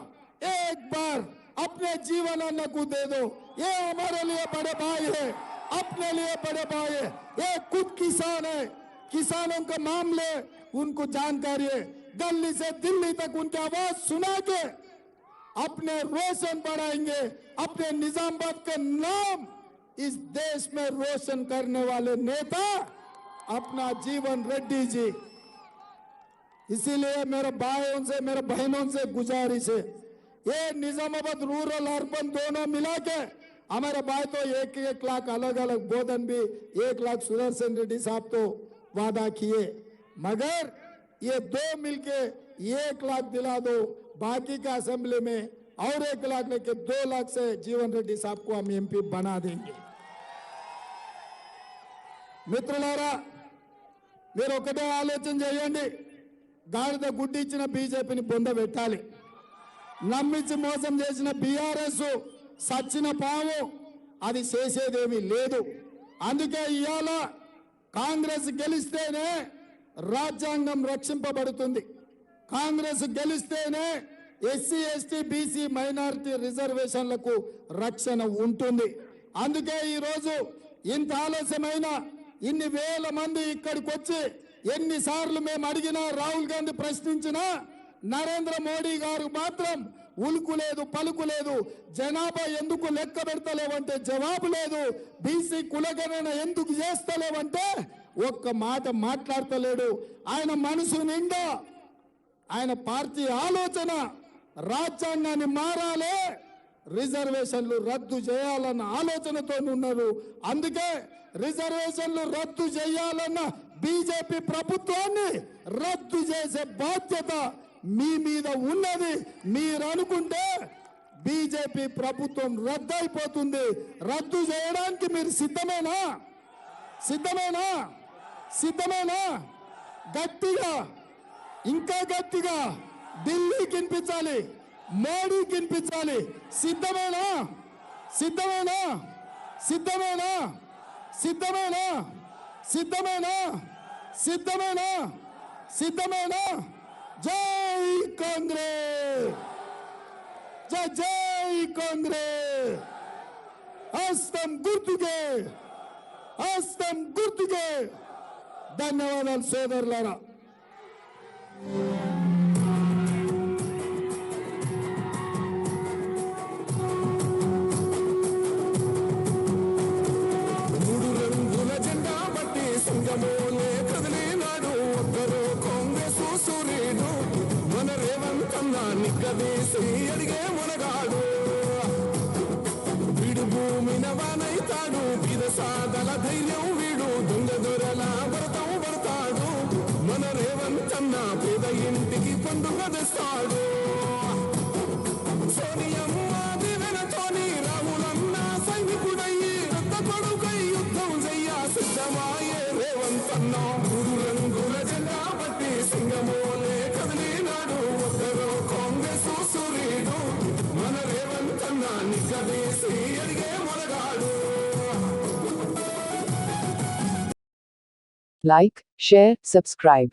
एक बार अपने जीवन अन्न को दे दो। ये हमारे लिए बड़े भाई है, अपने लिए बड़े भाई है। ये खुद किसान है, किसानों का मामले उनको जानकारी है। दिल्ली से दिल्ली तक उनकी आवाज सुना के अपने रोशन बढ़ाएंगे, अपने निजामाबाद का नाम इस देश में रोशन करने वाले नेता अपना जीवन रेड्डी जी। इसीलिए मेरे भाइयों से, मेरे बहनों से गुजारिश है, ये निजामाबाद रूरल अर्बन दोनों मिला के हमारे भाई तो 1-1 लाख अलग अलग बोधन भी 1 लाख सुदर्शन रेड्डी साहब तो वादा किए, मगर ये दो मिलके 1 लाख दिला दो, बाकी का असेंबली में और 1 लाख लेके 2 लाख से जीवन रेड्डी साहब को हम एमपी बना देंगे। మిత్రులారా, మీరు ఒకటే ఆలోచన చేయండి, గాడిద గుడ్డి ఇచ్చిన బీజేపీని బొందబెట్టాలి, నమ్మించి మోసం చేసిన బీఆర్ఎస్ సచ్చిన పాము, అది చేసేదేమీ లేదు. అందుకే ఇవాళ కాంగ్రెస్ గెలిస్తేనే రాజ్యాంగం రక్షింపబడుతుంది, కాంగ్రెస్ గెలిస్తేనే ఎస్సీ ఎస్టీ బీసీ మైనారిటీ రిజర్వేషన్లకు రక్షణ ఉంటుంది. అందుకే ఈరోజు ఇంత ఆలస్యమైన ఇన్ని వేల మంది ఇక్కడికి వచ్చి ఎన్నిసార్లు మేము అడిగినా, రాహుల్ గాంధీ ప్రశ్నించినా నరేంద్ర మోడీ గారు మాత్రం ఉలుకు లేదు, పలుకు లేదు. జనాభా ఎందుకు లెక్క పెడతలేవంటే జవాబు లేదు, బీసీ కులగణన ఎందుకు చేస్తలేవంటే ఒక్క మాట మాట్లాడతలేడు. ఆయన మనసు నిండా ఆయన పార్టీ ఆలోచన రాజ్యాంగాన్ని మారాలి, రిజర్వేషన్లు రద్దు చేయాలన్న ఆలోచనతో ఉన్నారు. అందుకే రిజర్వేషన్లు రద్దు చేయాలన్న బీజేపీ ప్రభుత్వాన్ని రద్దు చేసే బాధ్యత మీ మీద ఉన్నది. మీరు అనుకుంటే బీజేపీ ప్రభుత్వం రద్దు అయిపోతుంది. రద్దు చేయడానికి మీరు సిద్ధమేనా? సిద్ధమేనా? సిద్ధమేనా? గట్టిగా, ఇంకా గట్టిగా ఢిల్లీకి వినిపించాలి, మోడీకి వినిపించాలి. సిద్ధమేనా? సిద్ధమేనా? సిద్ధమేనా? సిద్ధమేనా? సిద్ధమేనా? సిద్ధమేనా? సిద్ధమేనా? జై కాంగ్రెస్, జై జై కాంగ్రెస్. హస్తం గుర్తుకే, హస్తం గుర్తుకే. ధన్యవాదాలు సోదరులారా. అడిగే మునగాడు వీడు భూమిన వానైతాడు, విదసాదల ధైర్యం వీడు, దొంగ దొరల భరతం భరత పండుగ తెస్తాడు సోనియమ్మ దివెనతోని రాహులన్న సైనికుడయ్యి పెద్ద కొడుకై యుద్ధం చెయ్య సిద్ధమాయే రేవంతన్న మూడు రంగుల జెండా పట్టి సింగమోలే కదిలినాడు ఒక్కరో కాంగ్రెస్ సూర్యుడు మన రేవంతన్న నిగ్గదీసి అడిగే మొనగాడు. Like, share, subscribe.